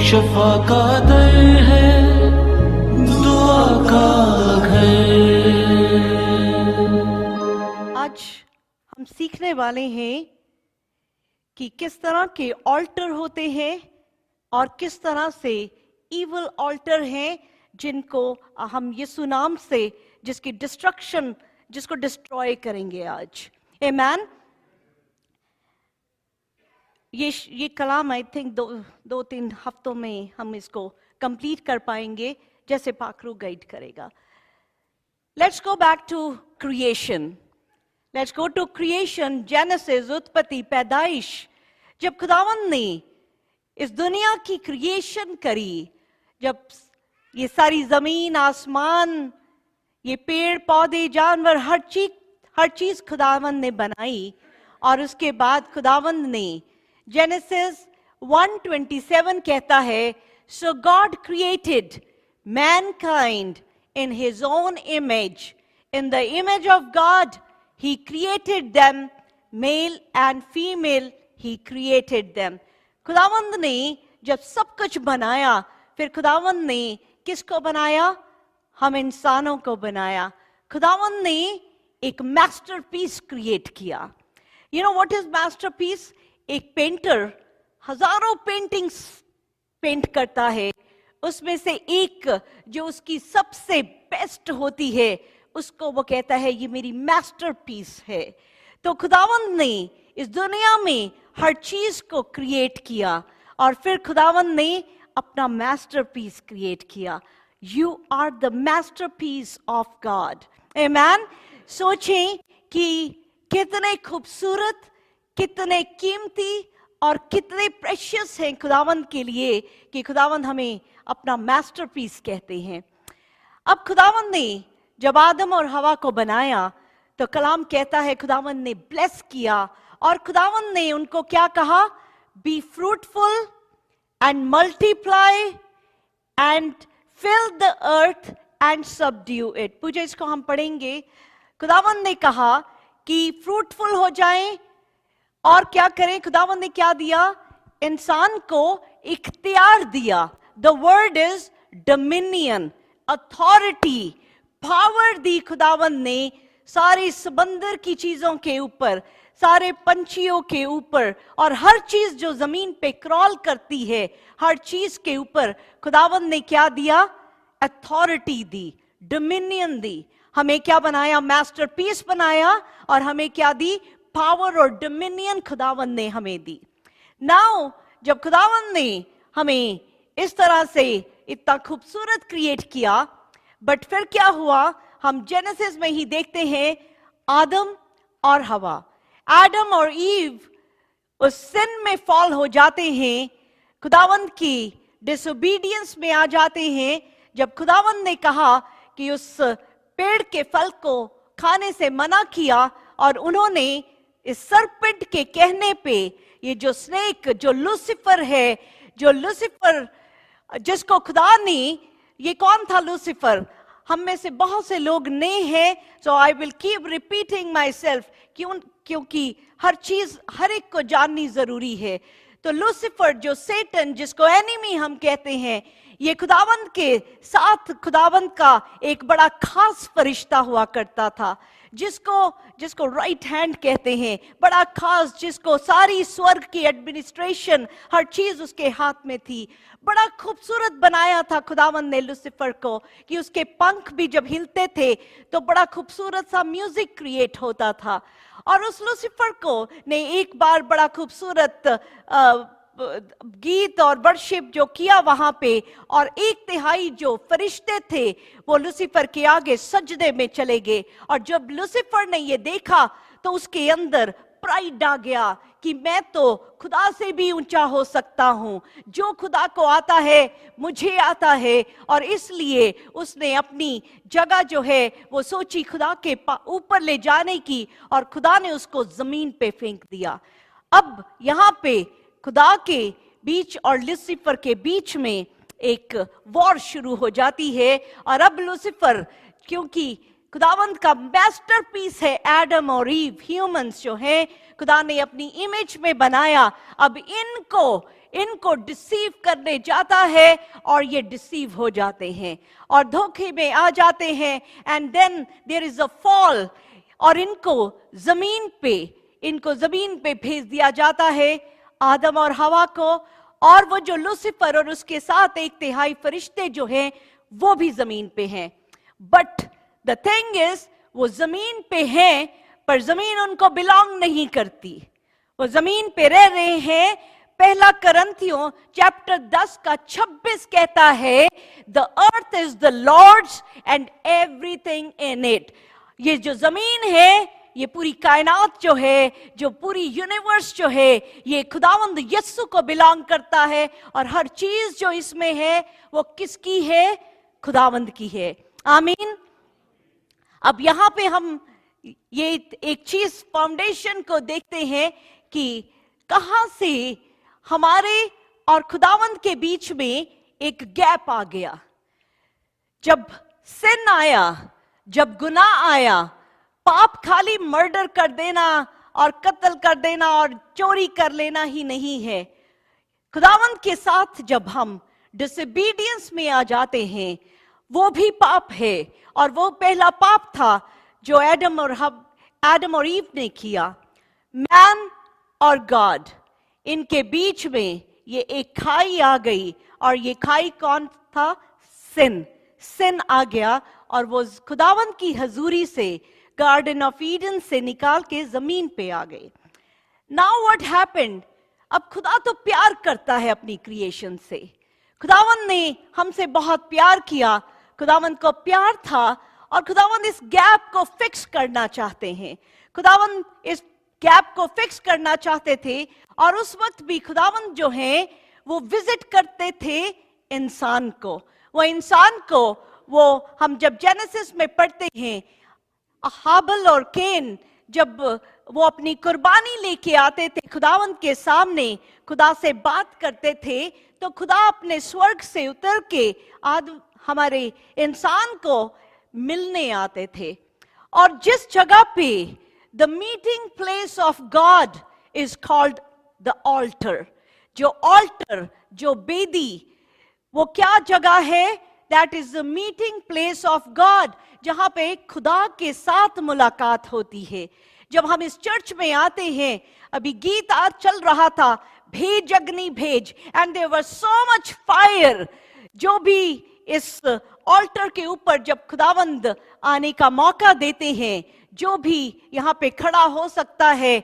शफा का दर है, दुआ का घर। आज हम सीखने वाले हैं कि किस तरह के ऑल्टर होते हैं और किस तरह से इविल ऑल्टर हैं जिनको हम यीशु नाम से जिसकी डिस्ट्रक्शन, जिसको डिस्ट्रॉय करेंगे आज। आमेन। ये कलाम आई थिंक दो तीन हफ्तों में हम इसको कंप्लीट कर पाएंगे, जैसे पाखरू गाइड करेगा। Let's go back to creation. Let's go to creation, Genesis, उत्पत्ति, पैदाइश। जब खुदावंद ने इस दुनिया की क्रिएशन करी, जब ये सारी जमीन, आसमान, ये पेड़ पौधे, जानवर, हर चीज खुदावंद ने बनाई, और उसके बाद खुदावंद ने जेनेसिस 1:27 कहता है, so God created mankind in his own image, in the image of God he created them, male and female he created them। खुदावंद ने जब सब कुछ बनाया, फिर खुदावंद ने किसको बनाया? हम इंसानों को बनाया। खुदावंद ने एक मास्टरपीस क्रिएट किया। You know what is masterpiece? एक पेंटर हजारों पेंटिंग्स पेंट करता है, उसमें से एक जो उसकी सबसे बेस्ट होती है, उसको वो कहता है ये मेरी मास्टरपीस है। तो खुदावंद ने इस दुनिया में हर चीज को क्रिएट किया, और फिर खुदावंद ने अपना मास्टरपीस क्रिएट किया। You are the masterpiece of God. Amen. सोचें कि कितने खूबसूरत, कितने कीमती और कितने प्रेशियस हैं खुदावंद के लिए कि खुदावंद हमें अपना मास्टरपीस कहते हैं। अब खुदावंद ने जब आदम और हवा को बनाया, तो कलाम कहता है खुदावंद ने ब्लेस किया, और खुदावंद ने उनको क्या कहा? Be fruitful and multiply and fill the earth and subdue it. Pooja, इसको हम पढ़ेंगे। खुदावंद ने कहा कि फ्रूटफुल हो जाएं, और क्या करें? खुदावंद ने क्या दिया? इंसान को इख्तियार दिया। The word is dominion, authority, power दी खुदावंद ने सारे समंदर की चीजों के ऊपर, सारे पंछियों के ऊपर, और हर चीज जो जमीन पे क्रॉल करती है, हर चीज के ऊपर खुदावंद ने क्या दिया? अथॉरिटी दी, डोमिनियन दी। हमें क्या बनाया? मास्टरपीस बनाया, और हमें क्या दी? पावर और डोमिनियन खुदावंद ने हमें दी। नाउ जब खुदावंद ने हमें इस तरह से इतना खूबसूरत क्रिएट किया, बट फिर क्या हुआ? हम जेनेसिस में ही देखते हैं, आदम और हवा, एडम और ईव उस सिन में फॉल हो जाते हैं, खुदावंद की डिसोबीडियंस में आ जाते हैं। जब खुदावंद ने कहा कि उस पेड़ के फल को खाने से मना किया, और उन्होंने इस सरपेंट के कहने पे, ये जो स्नेक, जो लूसीफर है, जो लूसीफर जिसको खुदा ने, ये कौन था लूसीफर? हम में से बहुत से लोग नए हैं, so I will keep repeating myself, क्योंकि हर चीज हर एक को जाननी जरूरी है। तो लूसीफर, जो सेटन, जिसको एनिमी हम कहते हैं, ये खुदावंद के साथ खुदावंद का एक बड़ा खास फरिश्ता हुआ करता था, जिसको राइट हैंड कहते हैं, बड़ा खास, जिसको सारी स्वर्ग की एडमिनिस्ट्रेशन, हर चीज उसके हाथ में थी। बड़ा खूबसूरत बनाया था खुदावंद ने लूसीफर को, कि उसके पंख भी जब हिलते थे तो बड़ा खूबसूरत सा म्यूजिक क्रिएट होता था। और उस लूसीफर को ने एक बार बड़ा खूबसूरत गीत और वर्शिप जो किया वहां पे, और 1/3 जो फरिश्ते थे वो लूसीफर के आगे सजदे में चले गए। और जब लूसीफर ने ये देखा तो उसके अंदर प्राइड आ गया कि मैं तो खुदा से भी ऊंचा हो सकता हूं, जो खुदा को आता है मुझे आता है। और इसलिए उसने अपनी जगह जो है वो सोची खुदा के ऊपर ले जाने की, और खुदा ने उसको जमीन पे फेंक दिया। अब यहां पे खुदा के बीच और लूसीफर के बीच में एक वॉर शुरू हो जाती है। और अब लूसीफर, क्योंकि खुदावंद का मास्टरपीस है एडम और ईव, ह्यूमंस जो हैं, खुदा ने अपनी इमेज में बनाया, अब इनको इनको डिसीव करने जाता है और ये डिसीव हो जाते हैं और धोखे में आ जाते हैं, and then there is a fall और इनको जमीन पे भेज दिया जाता है, आदम और हवा को। और वो जो लूसीफर और उसके साथ 1/3 फरिश्ते जो हैं वो भी जमीन पे हैं। बट द थिंग इज, वो जमीन पे हैं पर जमीन उनको बिलोंग नहीं करती, वो जमीन पे रह रहे हैं। पहला करंथियों चैप्टर 10 का 26 कहता है, the earth is the Lord's and everything in it. ये जो जमीन है, ये पूरी कायनात जो है, जो पूरी यूनिवर्स जो है, ये खुदावंद यीशु को बिलोंग करता है और हर चीज जो इसमें है वो किसकी है? खुदावंद की है। आमीन। अब यहां पे हम ये एक चीज फाउंडेशन को देखते हैं कि कहां से हमारे और खुदावंद के बीच में एक गैप आ गया। जब सिन आया, जब गुनाह आया, पाप खाली मर्डर कर देना और कत्ल कर देना और चोरी कर लेना ही नहीं है। खुदावंद के साथ जब हम डिसोबीडियंस में आ जाते हैं, वो भी पाप है। और वो पहला पाप था जो एडम और ईव ने किया। मैन और गॉड, इनके बीच में ये एक खाई आ गई, और ये खाई कौन था? सिन आ गया, और वो खुदावंद की हजूरी से, गार्डन ऑफ ईडन से निकाल के जमीन पे आ गए। Now what happened? अब खुदा तो प्यार करता है अपनी क्रिएशन से। खुदावंद ने हमसे बहुत प्यार किया, खुदावंद को प्यार था, और खुदावंद इस गैप को फिक्स करना चाहते हैं। खुदावंद इस गैप को फिक्स करना चाहते थे, और उस वक्त भी खुदावंद जो है वो विजिट करते थे इंसान को। वो इंसान को, वो हम जब जेनेसिस में पढ़ते हैं, हाबिल और कैन जब वो अपनी कुर्बानी लेके आते थे खुदावंद के सामने, खुदा से बात करते थे, तो खुदा अपने स्वर्ग से उतर के हमारे इंसान को मिलने आते थे। और जिस जगह पे the meeting place of God is called the altar, जो ऑल्टर, जो बेदी, वो क्या जगह है? That is the meeting place of God, जहां पे खुदा के साथ मुलाकात होती है। जब हम इस चर्च में आते हैं, अभी गीत आज चल रहा था, भेज अग्नि भेज, and there was so much fire. जो भी इस ऑल्टर के ऊपर जब खुदावंद आने का मौका देते हैं, जो भी यहाँ पे खड़ा हो सकता है,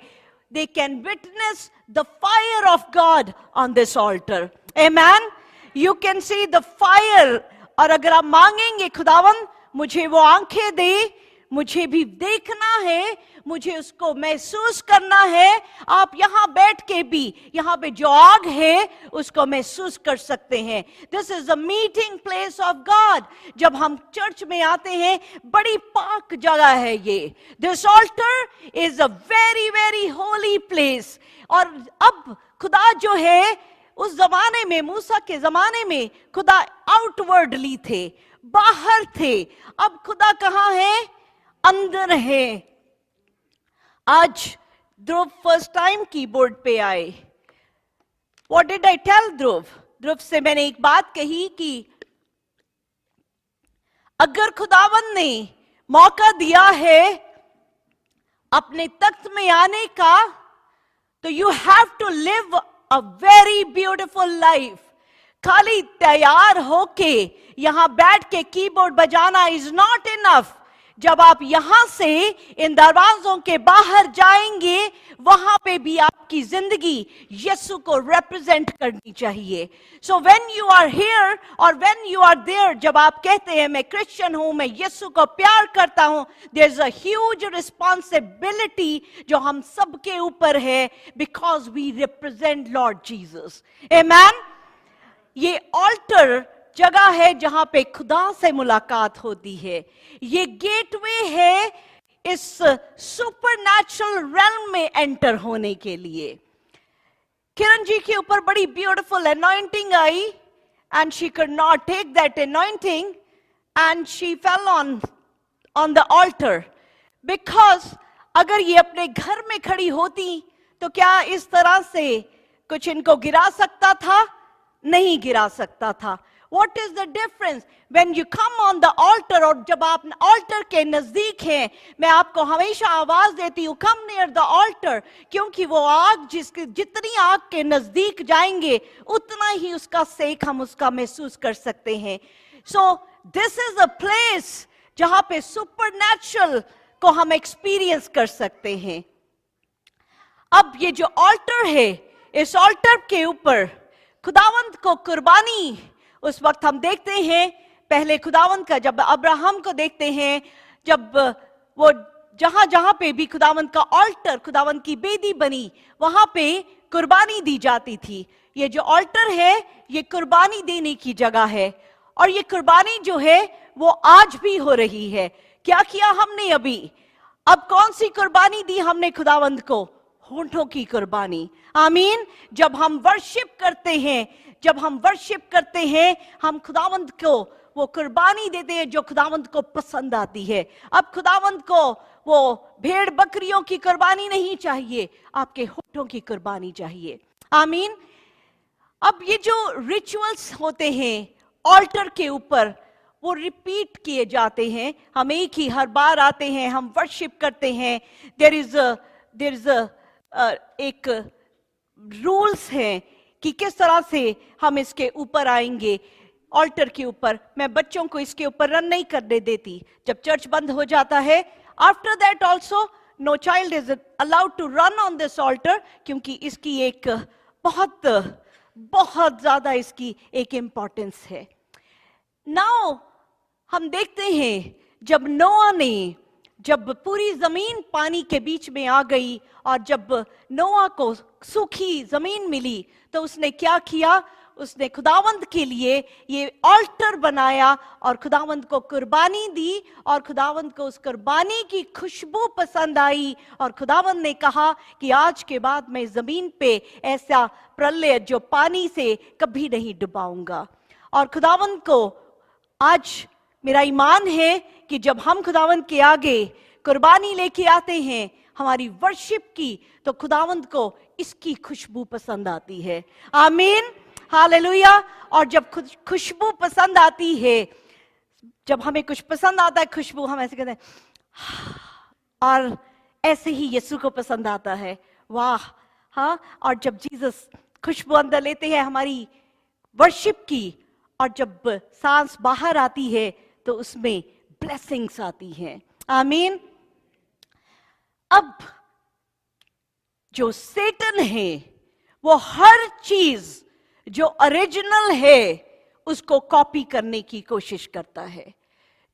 they can witness the fire of God on this altar. Amen. You can see the fire. और अगर आप मांगेंगे, खुदावंद मुझे वो आंखें दे, मुझे भी देखना है, मुझे उसको महसूस करना है, आप यहां बैठ के भी यहां पे जो आग है उसको महसूस कर सकते हैं। This is a meeting place of God. जब हम चर्च में आते हैं, बड़ी पाक जगह है ये। This altar is a very very holy place. और अब खुदा जो है, उस जमाने में, मूसा के जमाने में, खुदा आउटवर्डली थे, बाहर थे। अब खुदा कहां है? अंदर है। आज ध्रुव फर्स्ट टाइम कीबोर्ड पे आए। व्हाट डिड आई टेल ध्रुव से मैंने एक बात कही कि अगर खुदावंद ने मौका दिया है अपने तख्त में आने का, तो you have to live a very beautiful life. खाली तैयार होके यहां बैठ के कीबोर्ड बजाना इज नॉट इनफ। जब आप यहां से इन दरवाजों के बाहर जाएंगे, वहां पे भी आपकी जिंदगी यीशु को रिप्रेजेंट करनी चाहिए। So when you are here और व्हेन यू आर देयर, जब आप कहते हैं मैं क्रिश्चियन हूं, मैं यीशु को प्यार करता हूं, there is a huge responsibility जो हम सबके ऊपर है, because we represent Lord Jesus. Amen. ये ऑल्टर जगह है जहां पे खुदा से मुलाकात होती है। ये गेटवे है इस सुपरनैचुरल रेल्म में एंटर होने के लिए। किरण जी के ऊपर बड़ी ब्यूटीफुल अनॉइंटिंग आई, and she could not take that anointing, and she fell on the altar. Because अगर ये अपने घर में खड़ी होती, तो क्या इस तरह से कुछ इनको गिरा सकता था? नहीं गिरा सकता था। What is the difference when you come on the altar? और जब आप altar के नजदीक हैं, मैं आपको हमेशा आवाज देती हूँ, come near the altar, क्योंकि वो आग जितनी आग के नजदीक जाएंगे उतना ही उसका सेक हम उसका महसूस कर सकते हैं। So this is a place जहां पे supernatural को हम एक्सपीरियंस कर सकते हैं। अब ये जो ऑल्टर है, इस ऑल्टर के ऊपर खुदावंत को कुर्बानी, उस वक्त हम देखते हैं पहले खुदावंत का, जब अब्राहम को देखते हैं, जब वो जहां जहां पे भी खुदावंत का ऑल्टर, खुदावंत की बेदी बनी, वहां पे कुर्बानी दी जाती थी। ये जो ऑल्टर है ये कुर्बानी देने की जगह है, और ये कुर्बानी जो है वो आज भी हो रही है। क्या किया हमने अभी? अब कौन सी कुर्बानी दी हमने खुदावंत को? होठों की कुर्बानी। आमीन। जब हम वर्शिप करते हैं, जब हम वर्शिप करते हैं, हम खुदावंत को वो कुर्बानी देते हैं जो खुदावंत को पसंद आती है। अब खुदावंत को वो भेड़ बकरियों की कुर्बानी नहीं चाहिए, आपके होठों की कुर्बानी चाहिए। आमीन। अब ये जो रिचुअल्स होते हैं ऑल्टर के ऊपर, वो रिपीट किए जाते हैं। हम एक ही हर बार आते हैं, हम वर्शिप करते हैं। देयर इज एक रूल्स हैं कि किस तरह से हम इसके ऊपर आएंगे, ऑल्टर के ऊपर। मैं बच्चों को इसके ऊपर रन नहीं करने देती जब चर्च बंद हो जाता है। After that also no child is allowed to run on this altar, क्योंकि इसकी एक बहुत बहुत ज्यादा इसकी एक इंपॉर्टेंस है। नाउ हम देखते हैं जब नोआ ने, जब पूरी जमीन पानी के बीच में आ गई और जब नोआ को सूखी जमीन मिली, तो उसने क्या किया? उसने खुदावंत के लिए ये ऑल्टर बनाया और खुदावंत को कुर्बानी दी, और खुदावंत को उस कुर्बानी की खुशबू पसंद आई, और खुदावंत ने कहा कि आज के बाद मैं जमीन पे ऐसा प्रलय जो पानी से कभी नहीं डुबाऊंगा। और खुदावंत को आज मेरा ईमान है कि जब हम खुदावंत के आगे कुर्बानी लेके आते हैं हमारी वर्शिप की, तो खुदावंत को इसकी खुशबू पसंद आती है। आमीन, हालेलुया। और जब खुशबू पसंद आती है, जब हमें कुछ पसंद आता है खुशबू, हम ऐसे कहते हैं, और ऐसे ही यीशु को पसंद आता है। वाह, हाँ। और जब जीसस खुशबू अंदर लेते हैं हमारी वर्शिप की, और जब सांस बाहर आती है तो उसमें ब्लेसिंग्स आती हैं। आमीन। अब जो सेटन है वो हर चीज जो ओरिजिनल है उसको कॉपी करने की कोशिश करता है।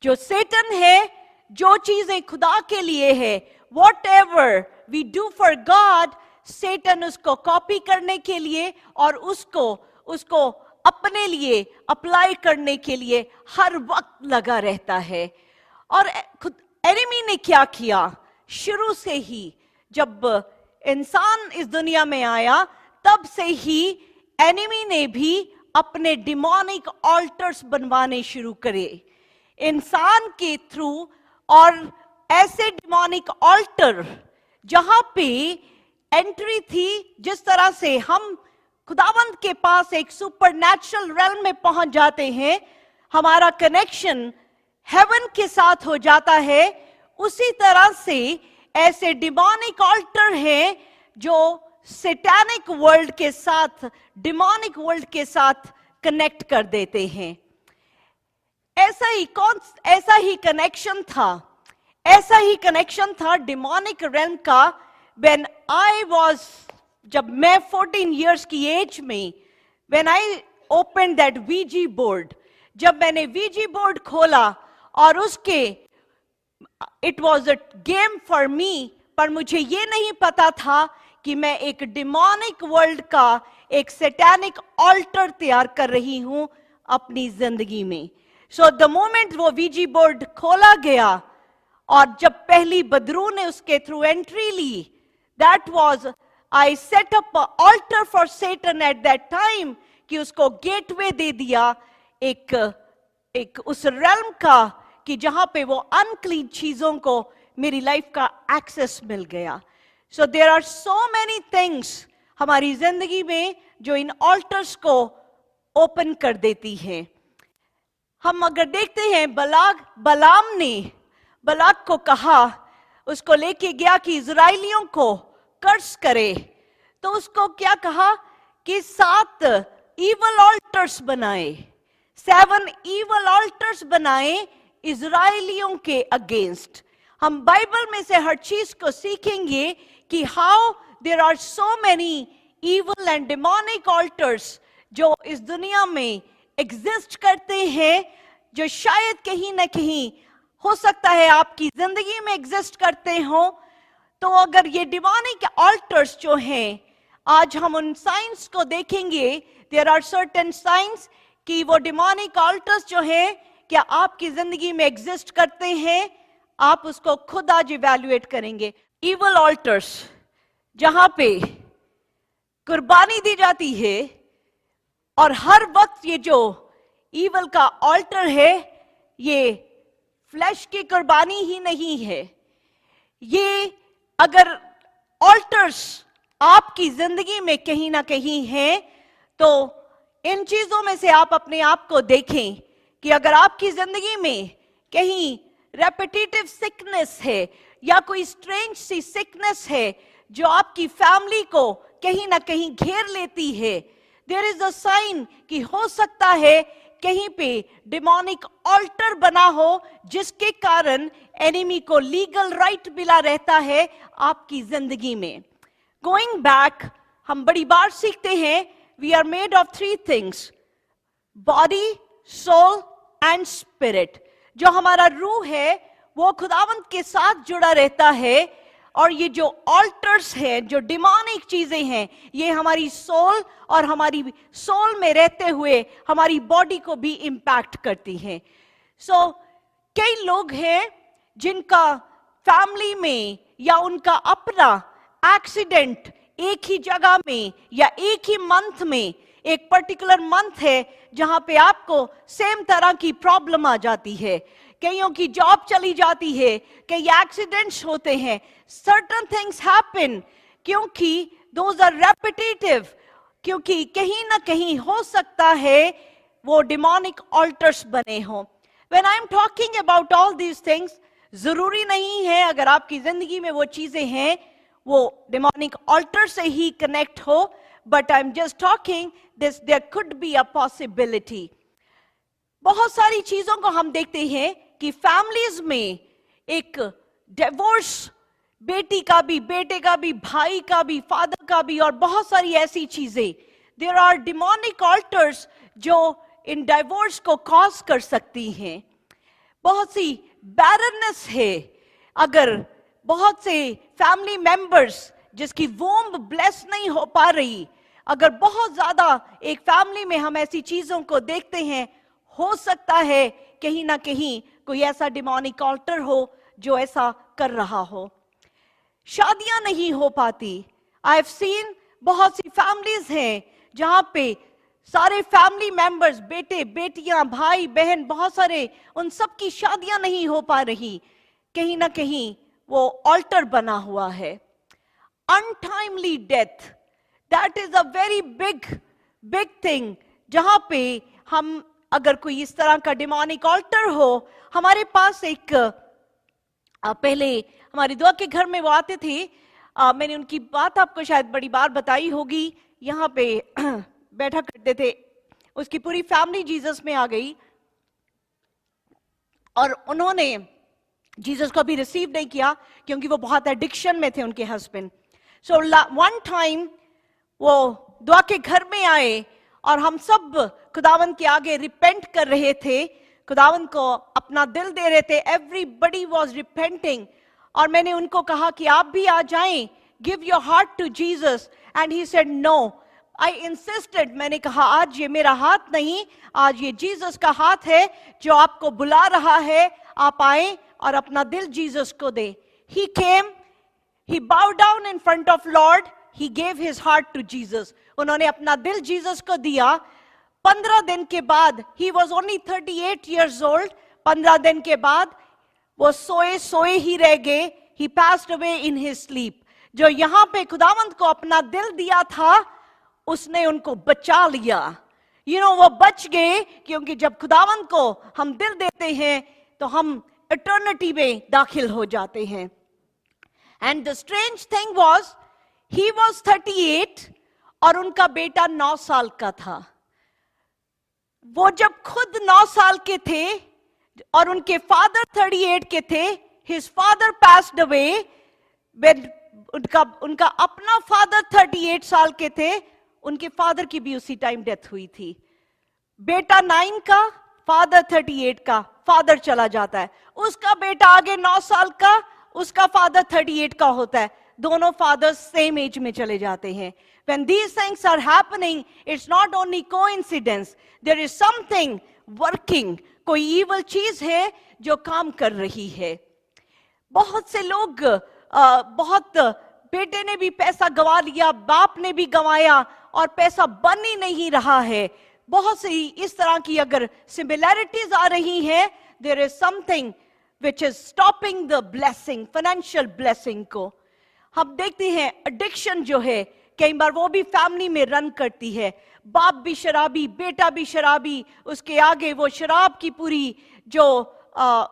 जो सेटन है, जो चीजें खुदा के लिए है, whatever we do for God, सेटन उसको कॉपी करने के लिए और उसको अपने लिए अप्लाई करने के लिए हर वक्त लगा रहता है। और खुद एनिमी ने क्या किया? शुरू से ही जब इंसान इस दुनिया में आया, तब से ही एनिमी ने भी अपने डिमोनिक ऑल्टर्स बनवाने शुरू करे इंसान के थ्रू। और ऐसे डिमोनिक ऑल्टर जहां पे एंट्री थी, जिस तरह से हम खुदावंत के पास एक सुपरनैचुरल रेल्म में पहुंच जाते हैं, हमारा कनेक्शन हेवन के साथ हो जाता है, उसी तरह से ऐसे डिमोनिक ऑल्टर हैं जो सैटानिक वर्ल्ड के साथ, डिमोनिक वर्ल्ड के साथ कनेक्ट कर देते हैं। ऐसा ही कनेक्शन था डिमोनिक रेल्म का। व्हेन आई वाज, जब मैं 14 इयर्स की एज में, when I open that Ouija board, जब मैंने वीजी बोर्ड खोला और उसके, it was a game for me, पर मुझे ये नहीं पता था कि मैं एक डिमोनिक वर्ल्ड का एक सैटानिक ऑल्टर तैयार कर रही हूं अपनी जिंदगी में। सो द मोमेंट वो वीजी बोर्ड खोला गया और जब पहली बदरू ने उसके थ्रू एंट्री ली, that was, I set up altar for Satan at that time, कि उसको गेटवे दे दिया एक उस रेल्म का, कि जहां पे वो अनक्लीन चीजों को मेरी लाइफ का एक्सेस मिल गया। So there are so many things हमारी जिंदगी में जो इन ऑल्टर्स को ओपन कर देती हैं। हम अगर देखते हैं बलाम ने बलाक को कहा, उसको लेके गया कि इजराइलियों को कर्स करे, तो उसको क्या कहा कि 7 इवल ऑल्टर्स बनाए, 7 इवल ऑल्टर्स बनाए इजराइलियों के अगेंस्ट। हम बाइबल में से हर चीज को सीखेंगे कि how there are so many evil and demonic altars जो इस दुनिया में एग्जिस्ट करते हैं, जो शायद कहीं ना कहीं हो सकता है आपकी जिंदगी में एग्जिस्ट करते हो। तो अगर ये डिमोनिक ऑल्टर्स जो हैं, आज हम उन साइंस को देखेंगे। देयर आर सर्टेन साइंस कि वो डिमोनिक ऑल्टर्स जो हैं क्या आपकी जिंदगी में एग्जिस्ट करते हैं। आप उसको खुद आज इवैल्यूएट करेंगे। इवल ऑल्टर्स जहां पे कुर्बानी दी जाती है, और हर वक्त ये जो ईवल का ऑल्टर है ये फ्लैश की कुर्बानी ही नहीं है। ये अगर ऑल्टर्स आपकी जिंदगी में कहीं ना कहीं हैं, तो इन चीजों में से आप अपने आप को देखें कि अगर आपकी जिंदगी में कहीं रेपिटेटिव सिकनेस है या कोई स्ट्रेंज सी सिकनेस है जो आपकी फैमिली को कहीं ना कहीं घेर लेती है, देयर इज अ साइन कि हो सकता है कहीं पे डिमोनिक ऑल्टर बना हो, जिसके कारण एनिमी को लीगल राइट मिला रहता है आपकी जिंदगी में। गोइंग बैक, हम बड़ी बार सीखते हैं we are made of 3 things, body, soul and spirit. जो हमारा रूह है वो खुदावंत के साथ जुड़ा रहता है, और ये जो ऑल्टर्स हैं, जो डिमोनिक चीजें हैं, ये हमारी सोल और हमारी सोल में रहते हुए हमारी बॉडी को भी इंपैक्ट करती हैं। सो कई लोग हैं जिनका फैमिली में या उनका अपना एक्सीडेंट एक ही जगह में या एक ही मंथ में, एक पर्टिकुलर मंथ है जहां पे आपको सेम तरह की प्रॉब्लम आ जाती है। कईयों की जॉब चली जाती है, कई एक्सीडेंट्स होते हैं, सर्टेन थिंग्स हैपन क्योंकि दोज आर रेपिटेटिव, क्योंकि कहीं ना कहीं हो सकता है वो डिमोनिक ऑल्टर्स बने हों। When I am talking about all these things, जरूरी नहीं है अगर आपकी जिंदगी में वो चीजें हैं वो डिमोनिक ऑल्टर से ही कनेक्ट हो, but I am just talking this, there could be a possibility. बहुत सारी चीजों को हम देखते हैं कि फैमिलीज में एक डिवोर्स, बेटी का भी, बेटे का भी, भाई का भी, फादर का भी, और बहुत सारी ऐसी चीजें, देयर आर डिमोनिक ऑल्टर्स जो इन डिवोर्स को कॉज कर सकती हैं। बहुत सी बैरनेस है, अगर बहुत से फैमिली मेंबर्स जिसकी वोम्ब ब्लेस नहीं हो पा रही, अगर बहुत ज्यादा एक फैमिली में हम ऐसी चीजों को देखते हैं, हो सकता है कहीं ना कहीं कोई ऐसा डिमोनिक ऑल्टर हो जो ऐसा कर रहा हो। शादियां नहीं हो पाती। आई हैव सीन बहुत सी फैमिलीज हैं जहां पे सारे फैमिली मेंबर्स, बेटे बेटियां, भाई बहन, बहुत सारे, उन सब की शादियां नहीं हो पा रही। कहीं ना कहीं वो ऑल्टर बना हुआ है। Untimely death, that is a very big thing, जहां पे हम, अगर कोई इस तरह का डिमोनिक ऑल्टर हो, हमारे पास एक पहले हमारी दुआ के घर में वो आते थे, मैंने उनकी बात आपको शायद बड़ी बार बताई होगी, यहाँ पे बैठा करते थे, उसकी पूरी फैमिली जीसस में आ गई और उन्होंने जीसस को भी रिसीव नहीं किया क्योंकि वो बहुत एडिक्शन में थे उनके हस्बैंड। सो वन टाइम वो दुआ के घर में आए और हम सब खुदावन के आगे रिपेंट कर रहे थे, खुदावन को अपना दिल दे रहे थे, एवरीबडी वाज रिपेंटिंग। और मैंने उनको कहा कि आप भी आ जाएं, give your heart to Jesus, and he said no. I insisted, मैंने कहा आज ये मेरा हाथ नहीं, आज ये जीसस का हाथ है जो आपको बुला रहा है, आप आए और अपना दिल जीसस को दे। ही came, he bow down in front of Lord, he gave his heart to Jesus. उन्होंने अपना दिल जीसस को दिया। 15 दिन के बाद, he was only 38 years old, 15 दिन के बाद वो सोए ही रह गए। ही passed away in his sleep। जो यहां पे खुदावंत को अपना दिल दिया था, उसने उनको बचा लिया। वो बच गए, क्योंकि जब खुदावंत को हम दिल देते हैं तो हम इटर्निटी में दाखिल हो जाते हैं। And the strange thing was, he was 38 और उनका बेटा 9 साल का था। वो जब खुद 9 साल के थे और उनके फादर 38 के थे, his father passed away when उनका अपना फादर 38 साल के थे, उनके फादर की भी उसी टाइम डेथ हुई थी। बेटा 9 का, फादर 38 का, फादर चला जाता है। उसका बेटा आगे 9 साल का, उसका फादर 38 का होता है। दोनों फादर्स सेम एज में चले जाते हैं। When these things are happening, it's not only coincidence, there is something working. कोई evil चीज है जो काम कर रही है। बहुत से लोग, बहुत बेटे ने भी पैसा गंवा लिया, बाप ने भी गंवाया और पैसा बन ही नहीं रहा है। बहुत सी इस तरह की अगर सिमिलैरिटीज आ रही हैं, there is something which is stopping the blessing, financial blessing को। हम देखते हैं एडिक्शन जो है, कई बार वो भी फैमिली में रन करती है। बाप भी शराबी, बेटा भी शराबी, उसके आगे वो शराब की पूरी जो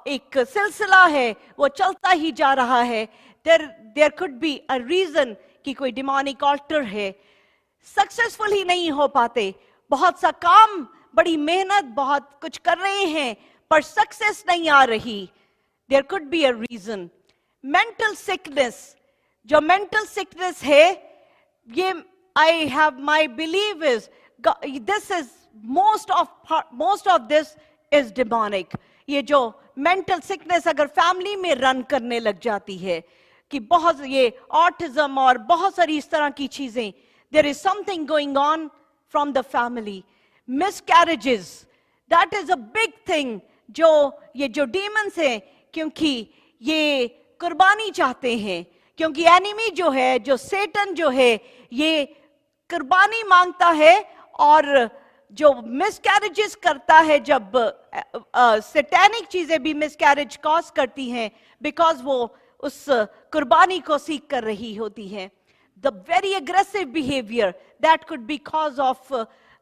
एक सिलसिला है वो चलता ही जा रहा है। There could be a reason कि कोई डिमोनिक ऑल्टर है। सक्सेसफुल ही नहीं हो पाते, बहुत सा काम, बड़ी मेहनत, बहुत कुछ कर रहे हैं पर सक्सेस नहीं आ रही। There could be a reason. Mental sickness, जो मेंटल सिकनेस है, ये I have my believe is this is most of this is demonic. ये जो मेंटल सिकनेस अगर फैमिली में रन करने लग जाती है कि बहुत ये ऑटिज्म और बहुत सारी इस तरह की चीजें, there is something going on from the family. Miscarriages, that is a big thing. ये जो डीमंस हैं, क्योंकि ये कुर्बानी चाहते हैं, क्योंकि एनिमी जो है, जो सेटन जो है, ये कुर्बानी मांगता है। और जो मिसकैरेजेस करता है, जब सैटेनिक चीजें भी मिसकैरेज कॉज करती हैं, बिकॉज वो उस कुर्बानी को सीख कर रही होती हैं। The very aggressive behaviour that could be cause of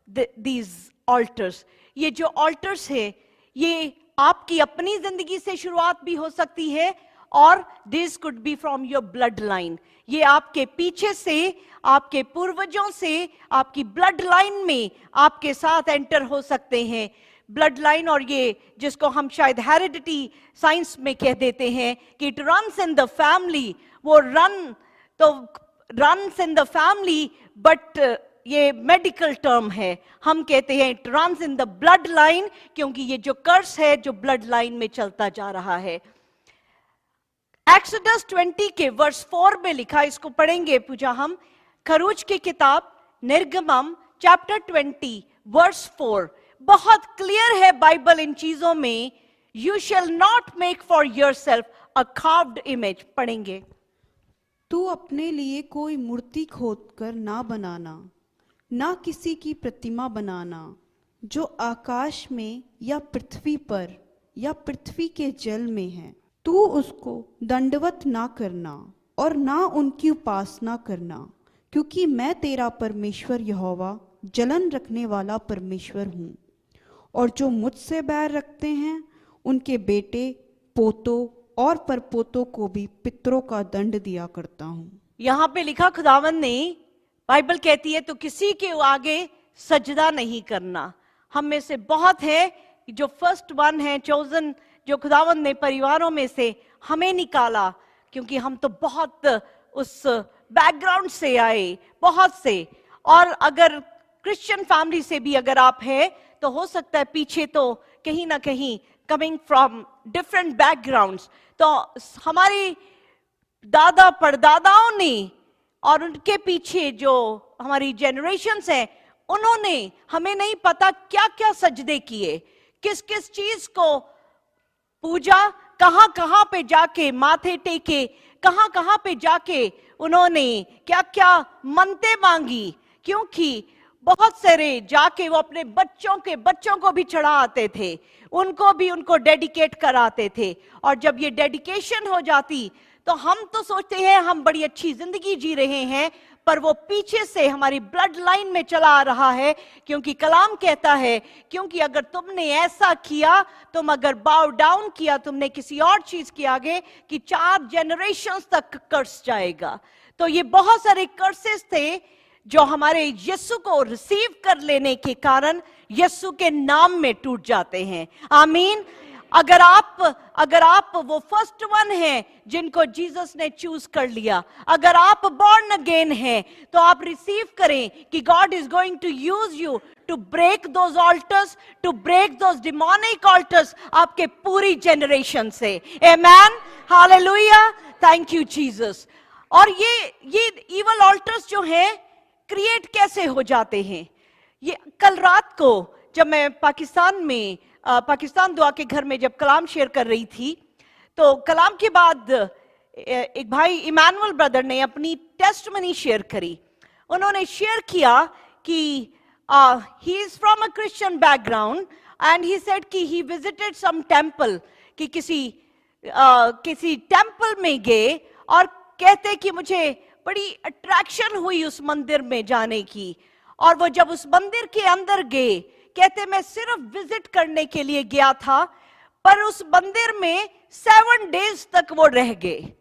these alters. ये जो ऑल्टर्स है, ये आपकी अपनी जिंदगी से शुरुआत भी हो सकती है और this could be from your blood line. ये आपके पीछे से, आपके पूर्वजों से, आपकी ब्लड लाइन में आपके साथ एंटर हो सकते हैं। ब्लड लाइन, और ये जिसको हम शायद हेरिडिटी साइंस में कह देते हैं कि it runs in the family. वो runs in the family, but ये मेडिकल टर्म है। हम कहते हैं it runs in the blood line, क्योंकि ये जो कर्स है जो ब्लड लाइन में चलता जा रहा है। एक्सोडस 20 के वर्स 4 में लिखा, इसको पढ़ेंगे पूजा हम। खरूज की किताब निर्गमम चैप्टर 20 वर्स 4, बहुत क्लियर है बाइबल इन चीजों में। You shall not make for yourself a carved image. पढ़ेंगे। तू अपने लिए कोई मूर्ति खोदकर ना बनाना, ना किसी की प्रतिमा बनाना, जो आकाश में या पृथ्वी पर या पृथ्वी के जल में है। तू उसको दंडवत ना करना और ना उनकी उपासना करना, क्योंकि मैं तेरा परमेश्वर यहोवा जलन रखने वाला परमेश्वर हूँ। और जो मुझसे बैर रखते हैं, उनके बेटे, पोतों और परपोतों को भी पितरों का दंड दिया करता हूँ। यहां पे लिखा खुदावन ने, बाइबल कहती है तो किसी के आगे सजदा नहीं करना। हम में से बहुत है जो फर्स्ट वन है, चोजन, जो खुदावन ने परिवारों में से हमें निकाला, क्योंकि हम तो बहुत उस बैकग्राउंड से आए, बहुत से। और अगर क्रिश्चियन फैमिली से भी अगर आप हैं, तो हो सकता है पीछे तो कहीं ना कहीं कमिंग फ्रॉम डिफरेंट बैकग्राउंड्स। तो हमारे दादा परदादाओं ने और उनके पीछे जो हमारी जनरेशन्स हैं, उन्होंने हमें नहीं पता क्या क्या सजदे किए, किस किस चीज को पूजा, कहां कहां पे जाके माथे टेके, कहां कहां पे जाके उन्होंने क्या क्या मन्नतें मांगी। क्योंकि बहुत सारे जाके वो अपने बच्चों को भी चढ़ा आते थे, उनको डेडिकेट कराते थे। और जब ये डेडिकेशन हो जाती तो हम तो सोचते हैं हम बड़ी अच्छी जिंदगी जी रहे हैं, पर वो पीछे से हमारी ब्लड लाइन में चला आ रहा है, क्योंकि कलाम कहता है क्योंकि अगर तुमने ऐसा किया, तुम अगर बाउ डाउन किया तुमने किसी और चीज के आगे, कि 4 जनरेशंस तक कर्स जाएगा। तो ये बहुत सारे कर्सेस थे जो हमारे यीशु को रिसीव कर लेने के कारण यीशु के नाम में टूट जाते हैं। आमीन। अगर आप वो फर्स्ट वन हैं जिनको जीसस ने चूज कर लिया, अगर आप बॉर्न अगेन हैं, तो आप रिसीव करें कि God is going to use you to break those altars, to break those demonic altars आपके पूरी जनरेशन से। Amen, hallelujah, thank you Jesus. और ये इवल ऑल्टर्स जो हैं क्रिएट कैसे हो जाते हैं? ये कल रात को जब मैं पाकिस्तान दुआ के घर में जब कलाम शेयर कर रही थी, तो कलाम के बाद एक भाई इमानुअल ब्रदर ने अपनी टेस्टमनी शेयर करी। उन्होंने शेयर किया कि he is from a Christian background and he said कि ही विजिटेड सम टेम्पल, कि किसी टेम्पल में गए और कहते कि मुझे बड़ी अट्रैक्शन हुई उस मंदिर में जाने की। और वो जब उस मंदिर के अंदर गए, कहते मैं सिर्फ विजिट करने के लिए गया था, पर उस मंदिर में 7 डेज तक वो रह गए।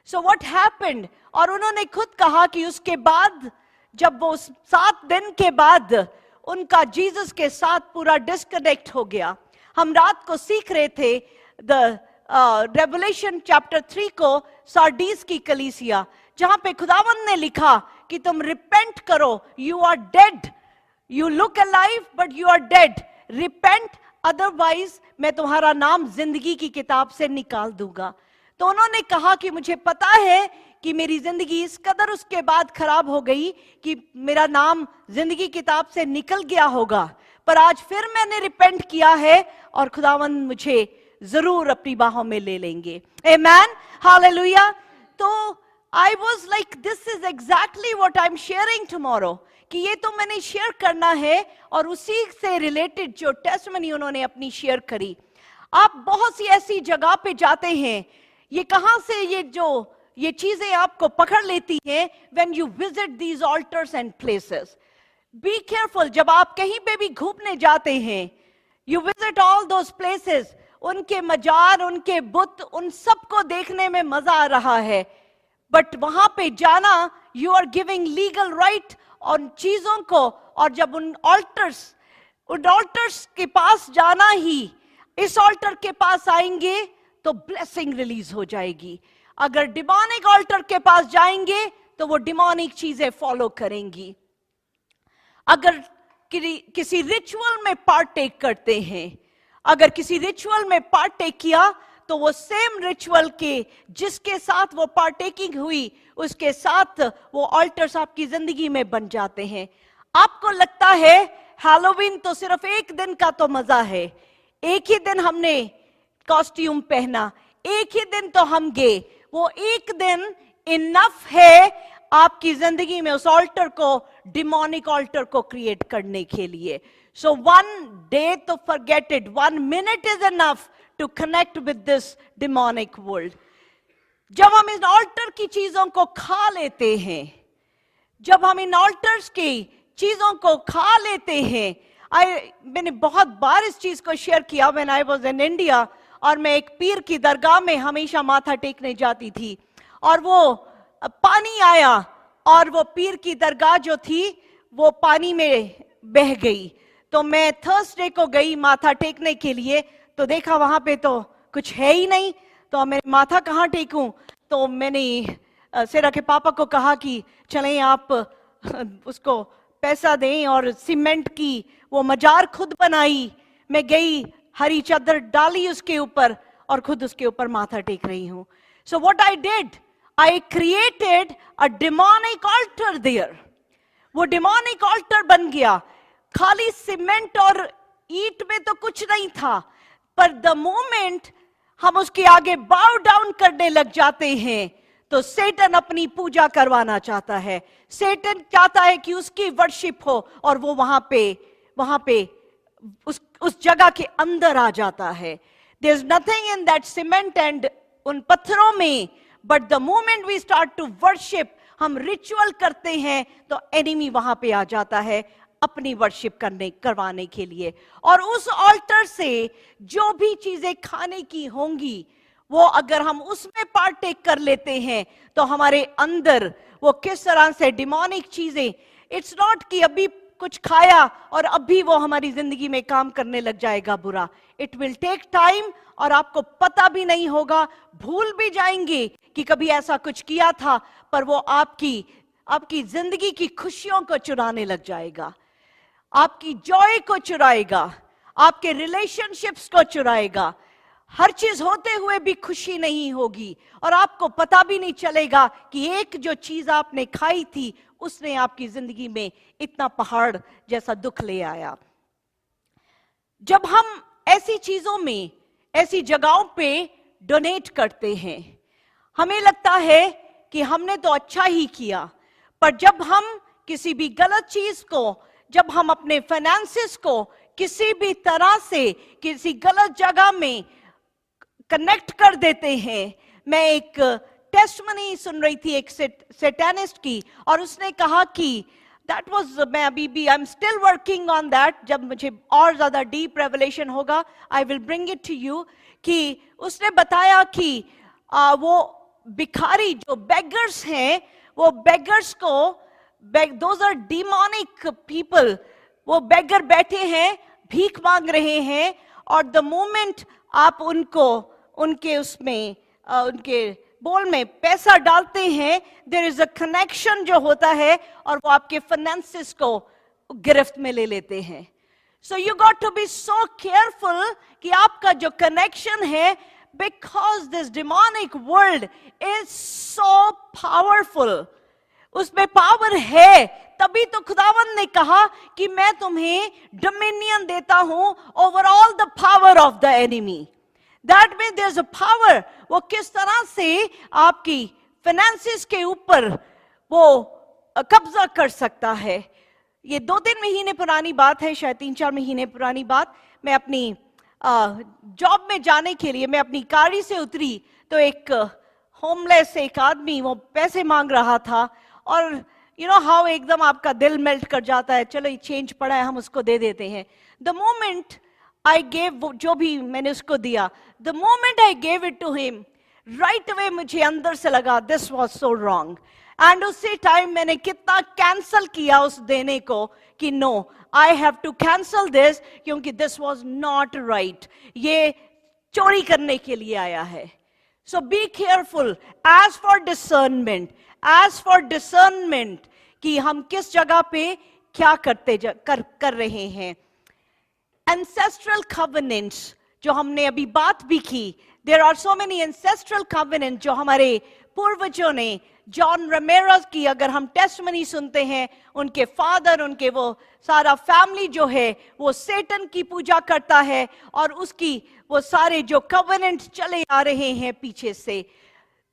So what happened? और उन्होंने खुद कहा कि उसके बाद जब वो 7 दिन के बाद उनका जीसस के साथ पूरा डिस्कनेक्ट हो गया। हम रात को सीख रहे थे द रेवलेशन चैप्टर 3 को, सार्डीस की कलीसिया, जहां पे खुदावंद ने लिखा कि तुम रिपेंट करो, you are dead, you look alive but you are dead, repent otherwise मैं तुम्हारा नाम जिंदगी की किताब से निकाल दूंगा। तो उन्होंने कहा कि मुझे पता है कि मेरी जिंदगी इस कदर उसके बाद खराब हो गई कि मेरा नाम जिंदगी किताब से निकल गया होगा, पर आज फिर मैंने रिपेंट किया है और खुदावंद मुझे जरूर अपनी बाहों में ले लेंगे। आमेन, हालेलुया। तो I was like, this is exactly what I'm sharing tomorrow, कि ये तो मैंने शेयर करना है। और उसी से रिलेटेड जो टेस्टमनी उन्होंने अपनी शेयर करी। आप बहुत सी ऐसी जगह पे जाते हैं, ये कहां से ये चीजें आपको पकड़ लेती हैं? when you visit these altars and places, be careful। जब आप कहीं पे भी घूमने जाते हैं, you visit all those places, उनके मजार, उनके बुत, उन सबको देखने में मजा आ रहा है, बट वहां पे जाना, you are giving legal right उन चीजों को। और जब उन ऑल्टर्स के पास जाना ही, इस ऑल्टर के पास आएंगे तो ब्लेसिंग रिलीज हो जाएगी। अगर डिमोनिक ऑल्टर के पास जाएंगे तो वो डिमोनिक चीजें फॉलो करेंगी। अगर किसी रिचुअल में पार्टेक करते हैं, अगर किसी रिचुअल में पार्टेक किया, तो वो सेम रिचुअल के जिसके साथ वो पार्टेकिंग हुई, उसके साथ वो ऑल्टर्स आपकी जिंदगी में बन जाते हैं। आपको लगता है हैलोवीन तो सिर्फ एक दिन का तो मजा है, एक ही दिन हमने कॉस्ट्यूम पहना, एक ही दिन तो हम गए, वो एक दिन इनफ है आपकी जिंदगी में उस ऑल्टर को, डिमोनिक ऑल्टर को क्रिएट करने के लिए। सो 1 day to forget it, 1 minute is enough to connect with this demonic world। जब हम इन ऑल्टर की चीजों को खा लेते हैं, जब हम इन ऑल्टर्स की चीजों को खा लेते हैं, मैंने बहुत बार इस चीज को शेयर किया when I was in India, और मैं एक पीर की दरगाह में हमेशा माथा टेकने जाती थी, और वो पानी आया और वो पीर की दरगाह जो थी वो पानी में बह गई। तो मैं थर्सडे को गई माथा टेकने के लिए, तो देखा वहां पे तो कुछ है ही नहीं, तो मैं माथा कहाँ टेकूं? तो मैंने सेरा के पापा को कहा कि चलें आप उसको पैसा दें, और सीमेंट की वो मजार खुद बनाई। मैं गई, हरी चादर डाली उसके ऊपर और खुद उसके ऊपर माथा टेक रही हूं। So what I did, I created a demonic altar there. वो डिमोनिक ऑल्टर बन गया, खाली सीमेंट और ईंट में तो कुछ नहीं था, पर द मोमेंट हम उसके आगे बाउ डाउन करने लग जाते हैं, तो सेटन अपनी पूजा करवाना चाहता है। सेटन चाहता है कि उसकी वर्शिप हो, और वो वहां पे उस जगह के अंदर आ जाता है। There is nothing in that cement and उन पत्थरों में but the moment we start to worship, हम रिचुअल करते हैं, तो एनिमी वहां पे आ जाता है अपनी वर्शिप करवाने के लिए। और उस ऑल्टर से जो भी चीजें खाने की होंगी, वो अगर हम उसमें पार्टेक कर लेते हैं, तो हमारे अंदर वो किस तरह से डिमोनिक चीजें, इट्स नॉट कि अभी कुछ खाया और अभी वो हमारी जिंदगी में काम करने लग जाएगा बुरा। इट विल टेक टाइम, और आपको पता भी नहीं होगा, भूल भी जाएंगे कि कभी ऐसा कुछ किया था, पर वो आपकी जिंदगी की खुशियों को चुराने लग जाएगा, आपकी जॉय को चुराएगा, आपके रिलेशनशिप्स को चुराएगा। हर चीज होते हुए भी खुशी नहीं होगी, और आपको पता भी नहीं चलेगा कि एक जो चीज आपने खाई थी उसने आपकी जिंदगी में इतना पहाड़ जैसा दुख ले आया। जब हम ऐसी चीजों में, ऐसी जगहों पे डोनेट करते हैं, हमें लगता है कि हमने तो अच्छा ही किया, पर जब हम किसी भी गलत चीज को, जब हम अपने फाइनेंसेस को किसी भी तरह से किसी गलत जगह में कनेक्ट कर देते हैं। मैं एक टेस्टमनी सुन रही थी एक सैटानिस्ट की, और उसने कहा कि दैट वाज, मैं अभी भी I am still working on that, जब मुझे और ज्यादा डीप रेवलेशन होगा I will bring it to you, कि उसने बताया कि वो भिखारी जो बेगर्स हैं, वो बेगर्स को, दोज आर डिमोनिक पीपल, वो बेगर बैठे हैं, भीख मांग रहे हैं, और द मोमेंट आप उनको उनके उसमें उनके बोल में पैसा डालते हैं, देयर इज अ कनेक्शन जो होता है, और वो आपके फाइनेंसेस को गिरफ्त में ले लेते हैं। So you got to be so careful कि आपका जो कनेक्शन है, because this demonic world is so powerful, उसमें पावर है, तभी तो खुदावंद ने कहा कि मैं तुम्हें डोमिनियन देता हूं over all the power of the enemy. That means there is a power. वो किस तरह से आपकी फाइनेंसेस के ऊपर वो कब्जा कर सकता है। ये 2-3 महीने पुरानी बात है, शायद 3-4 महीने पुरानी बात। मैं अपनी जॉब में जाने के लिए मैं अपनी गाड़ी से उतरी, तो एक होमलेस एक आदमी वो पैसे मांग रहा था, और यू नो हाउ एकदम आपका दिल मेल्ट कर जाता है, चलो ये चेंज पड़ा है हम उसको दे देते हैं। द मोमेंट आई गेव, जो भी मैंने उसको दिया, the moment I gave it to him, right away मुझे अंदर से लगा this was so wrong, and उसी टाइम मैंने कितना कैंसल किया उस देने को कि no, I have to cancel this, क्योंकि दिस वाज नॉट राइट, ये चोरी करने के लिए आया है। So be careful as for discernment कि हम किस जगह पे क्या कर रहे हैं। एंसेस्ट्रल कवेनेंट्स जो हमने अभी बात भी की, there are so many ancestral covenant जो हमारे पूर्वजों ने, जॉन रमेरस की अगर हम टेस्टमनी सुनते हैं, उनके फादर, उनके वो सारा फैमिली जो है वो सेटन की पूजा करता है, और उसकी वो सारे जो कवेनेंट चले आ रहे हैं पीछे से।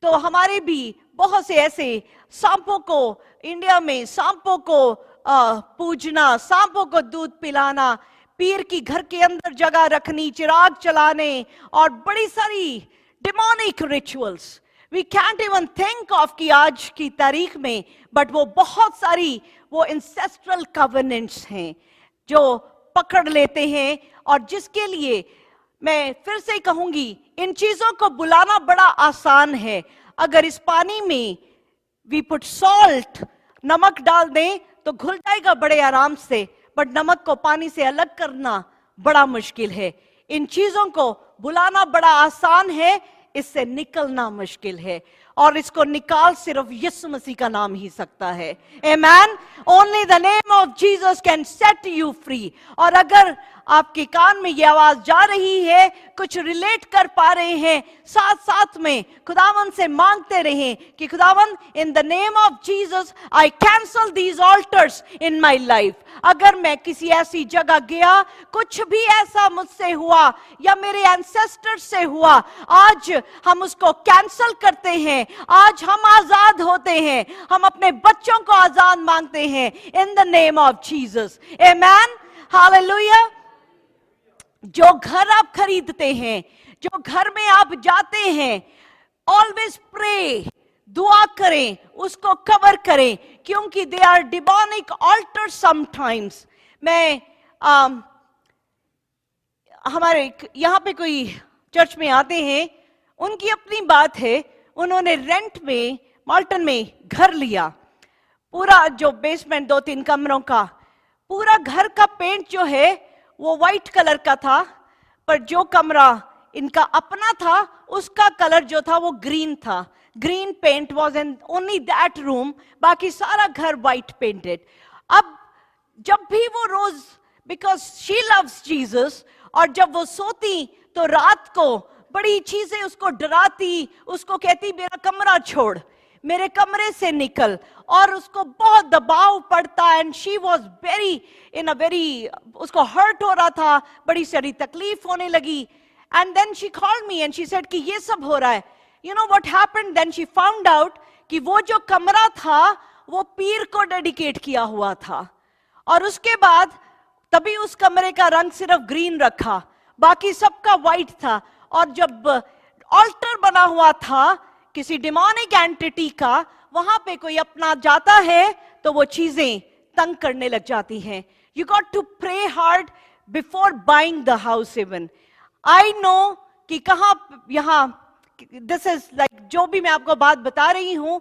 तो हमारे भी बहुत से ऐसे सांपों को, इंडिया में सांपों को पूजना, सांपों को दूध पिलाना, पीर की घर के अंदर जगह रखनी, चिराग चलाने, और बड़ी सारी demonic rituals we can't even think of कि आज की तारीख में, बट वो बहुत सारी वो इंसेस्ट्रल कवेनेंट्स हैं जो पकड़ लेते हैं, और जिसके लिए मैं फिर से कहूंगी, इन चीजों को बुलाना बड़ा आसान है। अगर इस पानी में वी पुट सॉल्ट, नमक डाल दें तो घुल जाएगा बड़े आराम से, बट नमक को पानी से अलग करना बड़ा मुश्किल है। इन चीजों को बुलाना बड़ा आसान है, इससे निकलना मुश्किल है, और इसको निकाल सिर्फ यीशु मसीह का नाम ही सकता है। Amen. Only the name of Jesus can set you free. और अगर आपके कान में ये आवाज जा रही है, कुछ रिलेट कर पा रहे हैं, साथ साथ में खुदावन से मांगते रहें कि खुदावन, इन the name of Jesus I cancel these alters in my life. अगर मैं किसी ऐसी जगह गया, कुछ भी ऐसा मुझसे हुआ या मेरे एंसेस्टर्स से हुआ, आज हम उसको कैंसल करते हैं, आज हम आजाद होते हैं, हम अपने बच्चों को आजाद मांगते हैं इन the name of Jesus. Amen. Hallelujah. जो घर आप खरीदते हैं, जो घर में आप जाते हैं, ऑलवेज प्रे, दुआ करें, उसको कवर करें, क्योंकि they are demonic altar sometimes. मैं हमारे यहाँ पे कोई चर्च में आते हैं, उनकी अपनी बात है, उन्होंने रेंट में माल्टन में घर लिया, पूरा जो बेसमेंट 2-3 कमरों का, पूरा घर का पेंट जो है वो वाइट कलर का था, पर जो कमरा इनका अपना था उसका कलर जो था वो ग्रीन था। Green paint was in only that room, बाकी सारा घर वाइट पेंटेड। अब जब भी वो रोज, बिकॉज शी लव्स जीसस, और जब वो सोती तो रात को बड़ी चीजें उसको डराती, उसको कहती मेरा कमरा छोड़, मेरे कमरे से निकल, और उसको बहुत दबाव पड़ता। And she was very in a very, उसको हर्ट हो रहा था, बड़ी सारी तकलीफ होने लगी। And then she called me and she said कि ये सब हो रहा है। You know what happened then? She found out कि वो जो कमरा था वो पीर को डेडिकेट किया हुआ था, और उसके बाद तभी उस कमरे का रंग सिर्फ ग्रीन रखा, बाकी सबका व्हाइट था। और जब ऑल्टर बना हुआ था किसी डिमोनिक एंटिटी का, वहां पे कोई अपना जाता है तो वो चीजें तंग करने लग जाती हैं। You got to pray hard before buying the house even. I know कि कहां यहां, दिस इज लाइक, जो भी मैं आपको बात बता रही हूं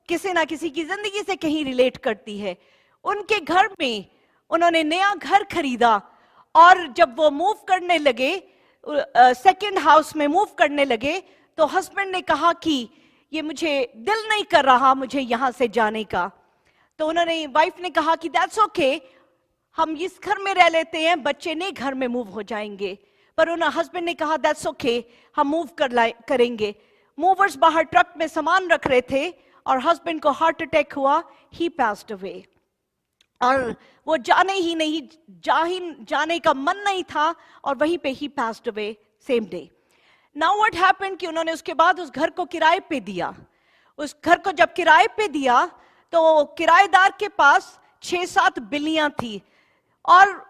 किसी ना किसी की जिंदगी से कहीं रिलेट करती है। उनके घर में उन्होंने नया घर खरीदा, और जब वो मूव करने लगे, सेकंड हाउस में मूव करने लगे, तो हस्बैंड ने कहा कि ये मुझे दिल नहीं कर रहा मुझे यहां से जाने का। तो उन्होंने, वाइफ ने कहा कि दैट्स ओके, हम इस घर में रह लेते हैं, बच्चे नए घर में मूव हो जाएंगे। पर उन्होंने, हस्बैंड ने कहा दैट्स ओके, हम मूव करेंगे। मूवर्स बाहर ट्रक में सामान रख रहे थे, और हस्बैंड को हार्ट अटैक हुआ, ही पास्ड अवे। और वो जाने का मन नहीं था, और वहीं पे ही passed away same day. Now what happened कि उन्होंने उसके बाद उस घर को किराए पे दिया। उस घर को जब किराए पे दिया तो किराएदार के पास 6-7 बिल्लियां थी, और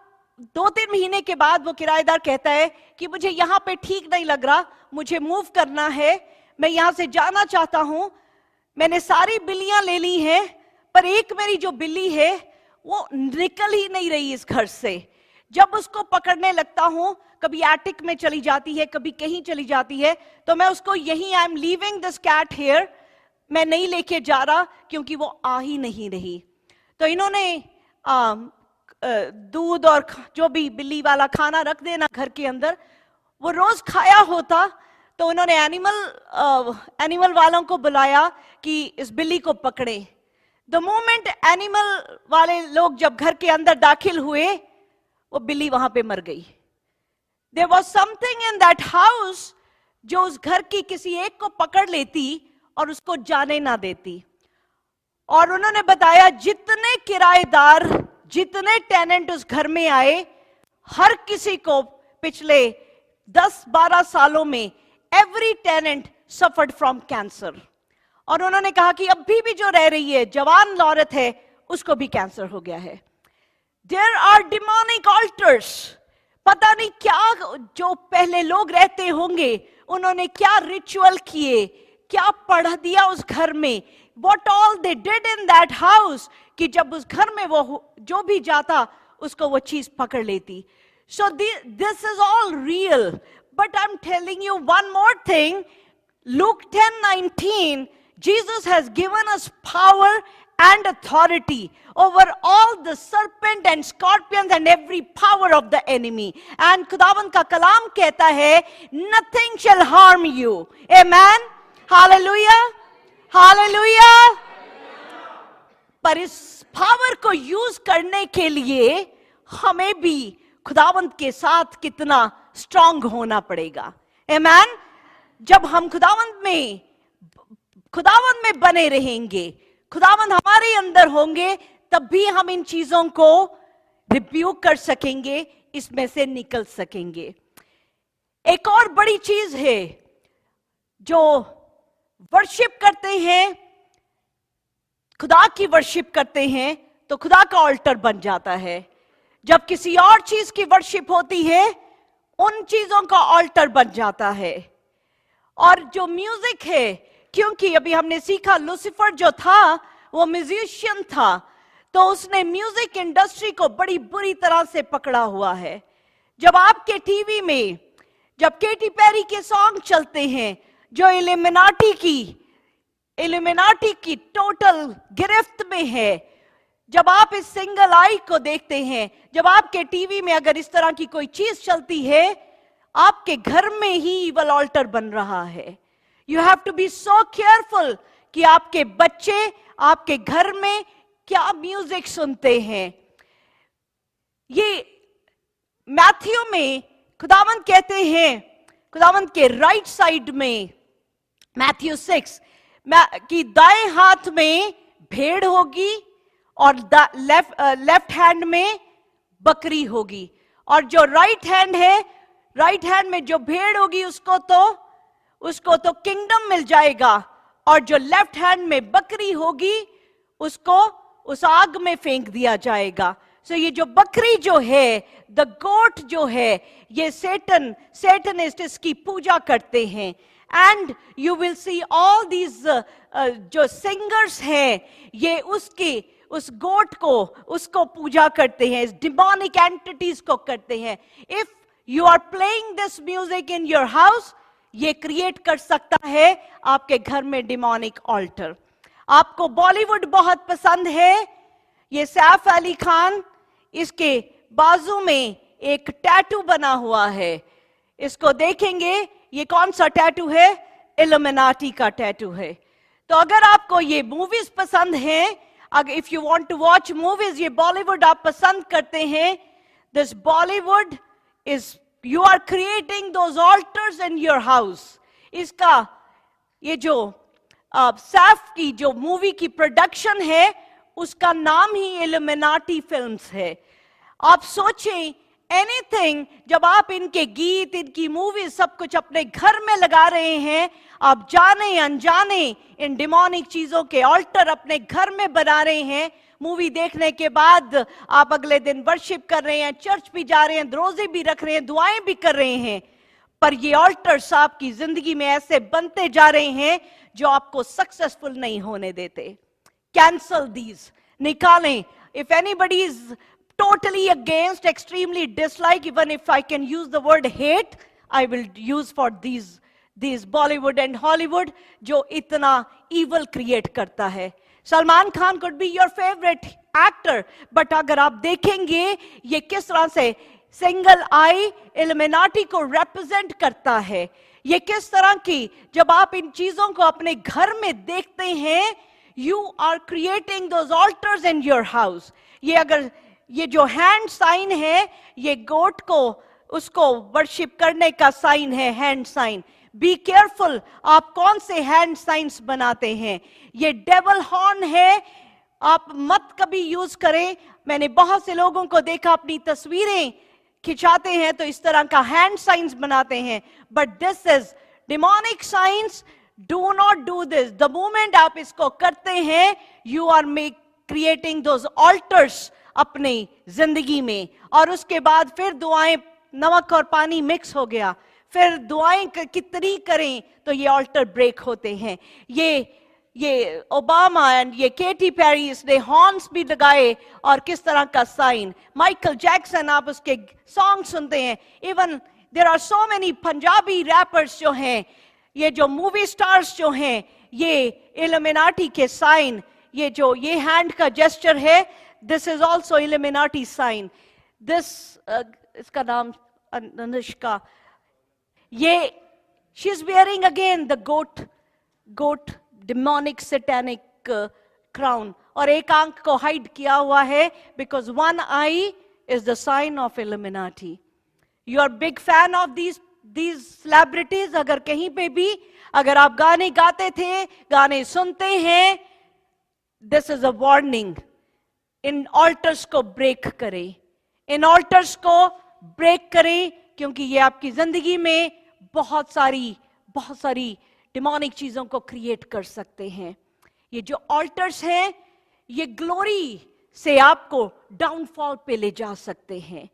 2-3 महीने के बाद वो किराएदार कहता है कि मुझे यहाँ पे ठीक नहीं लग रहा, मुझे मूव करना है, मैं यहाँ से जाना चाहता हूं, मैंने सारी बिल्लियां ले ली हैं, पर एक मेरी जो बिल्ली है वो निकल ही नहीं रही इस घर से। जब उसको पकड़ने लगता हूं, कभी एटिक में चली जाती है, कभी कहीं चली जाती है, तो मैं उसको यही, I am leaving this cat here, मैं नहीं लेके जा रहा, क्योंकि वो आ ही नहीं रही। तो इन्होंने दूध और जो भी बिल्ली वाला खाना रख देना घर के अंदर, वो रोज खाया होता। तो उन्होंने एनिमल वालों को बुलाया कि इस बिल्ली को पकड़े। द मोमेंट एनिमल वाले लोग जब घर के अंदर दाखिल हुए, वो बिल्ली वहां पे मर गई। There was something in that house जो उस घर की किसी एक को पकड़ लेती और उसको जाने ना देती। और उन्होंने बताया जितने किराएदार, जितने टेनेंट उस घर में आए, हर किसी को पिछले 10-12 सालों में every tenant suffered from cancer. और उन्होंने कहा कि अभी भी जो रह रही है, जवान औरत है, उसको भी कैंसर हो गया है। There are demonic altars। पता नहीं क्या जो पहले लोग रहते होंगे, उन्होंने क्या रिचुअल किए, क्या पढ़ दिया उस घर में, what all they did in that house, कि जब उस घर में वो जो भी जाता उसको वो चीज पकड़ लेती। So this is all real, but I'm telling you one more thing. Luke 10:19, Jesus has given us power and authority over all the serpent and scorpions and every power of the enemy. And खुदावंद का कलाम कहता है, nothing shall harm you. Amen. Hallelujah. Hallelujah. पर इस power को use करने के लिए हमें भी खुदावंद के साथ कितना स्ट्रांग होना पड़ेगा। Amen. जब हम खुदावंद में बने रहेंगे, खुदावंद हमारे अंदर होंगे, तब भी हम इन चीजों को रिब्यूक कर सकेंगे, इसमें से निकल सकेंगे। एक और बड़ी चीज है, जो वर्शिप करते हैं, खुदा की वर्शिप करते हैं, तो खुदा का ऑल्टर बन जाता है। जब किसी और चीज की वर्शिप होती है, उन चीजों का ऑल्टर बन जाता है। और जो म्यूजिक है, क्योंकि अभी हमने सीखा लूसीफर जो था वो म्यूजिशियन था, तो उसने म्यूजिक इंडस्ट्री को बड़ी बुरी तरह से पकड़ा हुआ है। जब आपके टीवी में जब केटी पेरी के सॉन्ग चलते हैं जो इल्यूमिनाटी की टोटल गिरफ्त में है, जब आप इस सिंगल आई को देखते हैं, जब आपके टीवी में अगर इस तरह की कोई चीज चलती है, आपके घर में ही इवल ऑल्टर बन रहा है। You have to be so careful कि आपके बच्चे आपके घर में क्या म्यूजिक सुनते हैं। ये मैथ्यू में खुदावंद कहते हैं, खुदावंद के राइट साइड में मैथ्यू 6 कि दाएं हाथ में भेड़ होगी और लेफ्ट हैंड में बकरी होगी, और जो राइट हैंड है, राइट हैंड में जो भेड़ होगी उसको तो किंगडम मिल जाएगा, और जो लेफ्ट हैंड में बकरी होगी उसको उस आग में फेंक दिया जाएगा। सो ये जो बकरी जो है, द गोट जो है, ये सेटनिस्ट इसकी पूजा करते हैं। And you will see all these जो सिंगर्स हैं, ये उस गोट को उसको पूजा करते हैं, इस डिमोनिक एंटिटीज को करते हैं। If you are playing this music in your house, ये क्रिएट कर सकता है आपके घर में डिमोनिक ऑल्टर। आपको बॉलीवुड बहुत पसंद है, ये सैफ अली खान, इसके बाजू में एक टैटू बना हुआ है, इसको देखेंगे ये कौन सा टैटू है, इल्यूमिनाटी का टैटू है। तो अगर आपको ये मूवीज पसंद हैं, अगर if you want to watch movies, ये बॉलीवुड आप पसंद करते हैं, this Bollywood is, you are creating those altars in your house. इसका ये जो सैफ की जो मूवी की प्रोडक्शन है, उसका नाम ही इल्यूमिनाटी फिल्म्स है। आप सोचें, एनीथिंग, जब आप इनके गीत, इनकी मूवी, सब कुछ अपने घर में लगा रहे हैं, आप जाने अनजाने इन डिमोनिक चीजों के ऑल्टर अपने घर में बना रहे हैं। मूवी देखने के बाद आप अगले दिन वर्शिप कर रहे हैं, चर्च भी जा रहे हैं, रोजे भी रख रहे हैं, दुआएं भी कर रहे हैं, पर ये ऑल्टर्स आपकी जिंदगी में ऐसे बनते जा रहे हैं जो आपको सक्सेसफुल नहीं होने देते। कैंसल दीज, निकालें। If anybody is totally against, extremely dislike, even if I can use the word hate, I will use for these Bollywood and Hollywood जो इतना evil create करता है। Salman Khan could be your favorite actor, but अगर आप देखेंगे ये किस तरह से सिंगल आई इल्यूमिनाटी को represent करता है, ये किस तरह की, जब आप इन चीजों को अपने घर में देखते हैं, you are creating those altars in your house। ये अगर ये जो हैंड साइन है, ये गोट को उसको वर्शिप करने का साइन है, हैंड साइन। बी केयरफुल आप कौन से हैंड साइंस बनाते हैं। ये डेवल हॉर्न है, आप मत कभी यूज करें। मैंने बहुत से लोगों को देखा अपनी तस्वीरें खिंचाते हैं तो इस तरह का हैंड साइंस बनाते हैं, but this is demonic science. Do not do this. The moment आप इसको करते हैं, you are creating those altars अपनी जिंदगी में, और उसके बाद फिर दुआएं, नमक और पानी मिक्स हो गया, फिर दुआएं कितनी करें तो ये ऑल्टर ब्रेक होते हैं। ये ओबामा एंड ये केटी पेरी, इसने हॉर्न्स भी लगाए, और किस तरह का साइन। माइकल जैक्सन, आप उसके सॉन्ग सुनते हैं। Even there are so many Punjabi rappers जो हैं, ये जो मूवी स्टार्स जो हैं, ये इल्यूमिनाटी के साइन, ये हैंड का जेस्चर है, this is also Illuminati sign. This इसका नाम अनुष्का, ये she's wearing again the goat demonic satanic crown, और एक आंख को हाइड किया हुआ है, because one eye is the sign of Illuminati. You are big fan of these celebrities। अगर कहीं पे भी अगर आप गाने गाते थे, गाने सुनते हैं, this is a warning। In alters को ब्रेक करें, इन ऑल्टर्स को ब्रेक करें, क्योंकि ये आपकी जिंदगी में बहुत सारी डिमोनिक चीजों को क्रिएट कर सकते हैं। ये जो ऑल्टर्स हैं, ये ग्लोरी से आपको डाउनफॉल पे ले जा सकते हैं।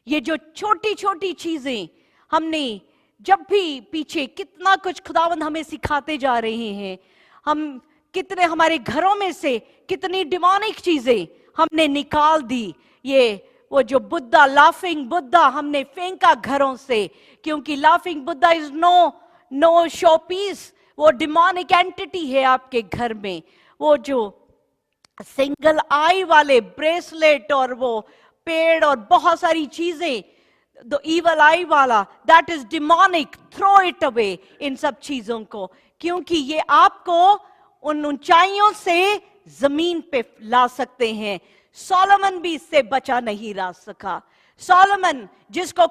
ये जो छोटी छोटी चीजें हमने जब भी पीछे कितना कुछ खुदावंद हमें सिखाते जा रहे हैं, हम कितने हमारे घरों में से कितनी डिमोनिक चीजें हमने निकाल दी। ये वो जो बुद्धा, लाफिंग बुद्धा हमने फेंका घरों से, क्योंकि laughing Buddha is no showpiece, वो डिमोनिक एंटिटी है आपके घर में। वो जो सिंगल आई वाले ब्रेसलेट और वो पेड़ और बहुत सारी चीजें, द इवल आई वाला, that is demonic, throw it away इन सब चीजों को, क्योंकि ये आपको उन ऊंचाइयों से जमीन पे ला सकते हैं। सोलोमन भी इससे बचा नहीं रह सका। सोलोमन जिसको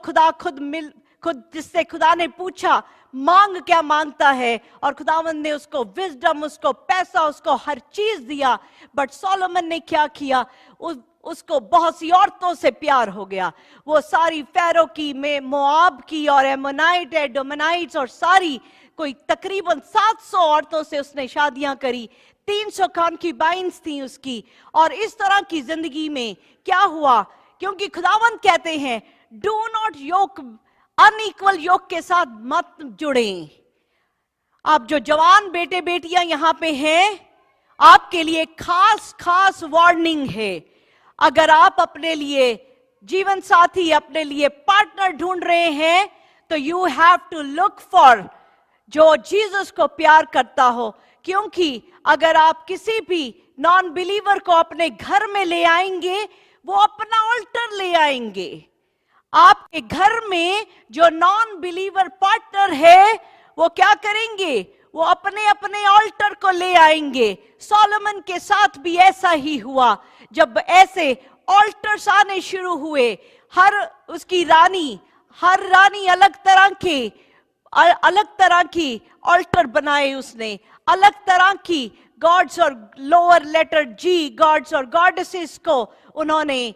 जिससे खुदा ने पूछा मांग क्या मांगता है, और खुदावंद ने उसको विजडम, उसको पैसा, उसको हर चीज दिया, बट सोलोमन ने क्या किया, उसको बहुत सी औरतों से प्यार हो गया। वो सारी फैरो की, में मोआब की और एमोनाइट, एडोमनाइट्स और सारी कोई तकरीबन 700 औरतों से उसने शादियां करी, 300 कॉन्क्यूबाइन्स थी उसकी। और इस तरह की जिंदगी में क्या हुआ, क्योंकि खुदावंद कहते हैं डू नॉट योक, अनइक्वल योग के साथ मत जुड़े। आप जो जवान बेटे बेटियां यहां पे हैं, आपके लिए खास वार्निंग है। अगर आप अपने लिए जीवन साथी, अपने लिए पार्टनर ढूंढ रहे हैं, तो you have to look for जो जीसस को प्यार करता हो, क्योंकि अगर आप किसी भी नॉन बिलीवर को अपने घर में ले आएंगे, वो अपना ऑल्टर ले आएंगे। आपके घर में जो नॉन बिलीवर पार्टनर है, वो क्या करेंगे, वो अपने अपने ऑल्टर को ले आएंगे। सोलोमन के साथ भी ऐसा ही हुआ। जब ऐसे ऑल्टर्स आने शुरू हुए, हर रानी अलग तरह की ऑल्टर बनाए उसने, अलग तरह की गॉड्स और लोअर लेटर जी गॉड्स और गॉडेसेस को उन्होंने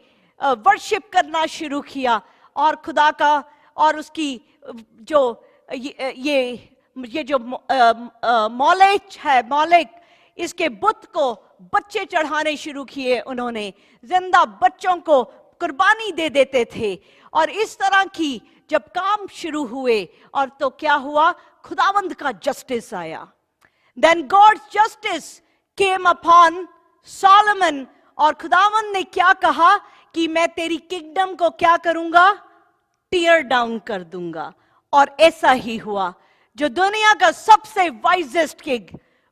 वर्शिप करना शुरू किया। और खुदा का और उसकी जो ये जो मौलेक, इसके बुत को बच्चे चढ़ाने शुरू किए उन्होंने, जिंदा बच्चों को कुर्बानी दे देते थे। और इस तरह की जब काम शुरू हुए, और तो क्या हुआ, खुदावंद का जस्टिस आया। Then God's justice came upon Solomon, और खुदावंद ने क्या कहा कि मैं तेरी किंगडम को क्या करूंगा, टीयर डाउन कर दूंगा। और ऐसा ही हुआ। जो दुनिया का सबसे वाइजेस्ट किंग,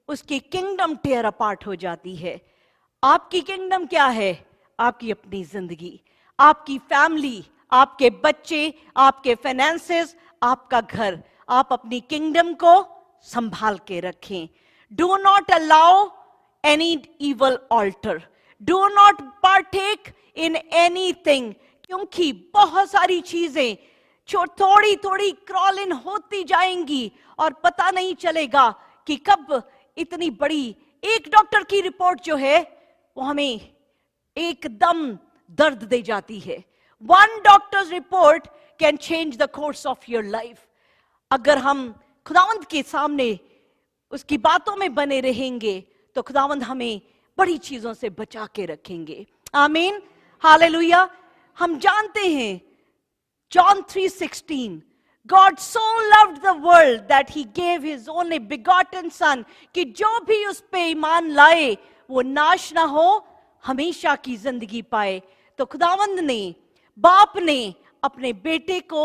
उसकी किंगडम टीयर अपार्ट हो जाती है। आपकी किंगडम क्या है, आपकी अपनी जिंदगी, आपकी फैमिली, आपके बच्चे, आपके फाइनेंसेस, आपका घर। आप अपनी किंगडम को संभाल के रखें। Do not allow any evil altar, do not partake in anything, क्योंकि बहुत सारी चीजें थोड़ी थोड़ी क्रॉल इन होती जाएंगी और पता नहीं चलेगा कि कब इतनी बड़ी एक डॉक्टर की रिपोर्ट जो है वो हमें एकदम दर्द दे जाती है। One doctors report can change the course of your life. अगर हम खुदावंद के सामने उसकी बातों में बने रहेंगे तो खुदावंद हमें बड़ी चीजों से बचा के रखेंगे। आमीन, हालेलुया। हम जानते हैं John 3:16, God so loved the world that he gave his only begotten son, कि जो भी उस पे ईमान लाए वो नाश ना हो, हमेशा की जिंदगी पाए। तो खुदावंद ने, बाप ने अपने बेटे को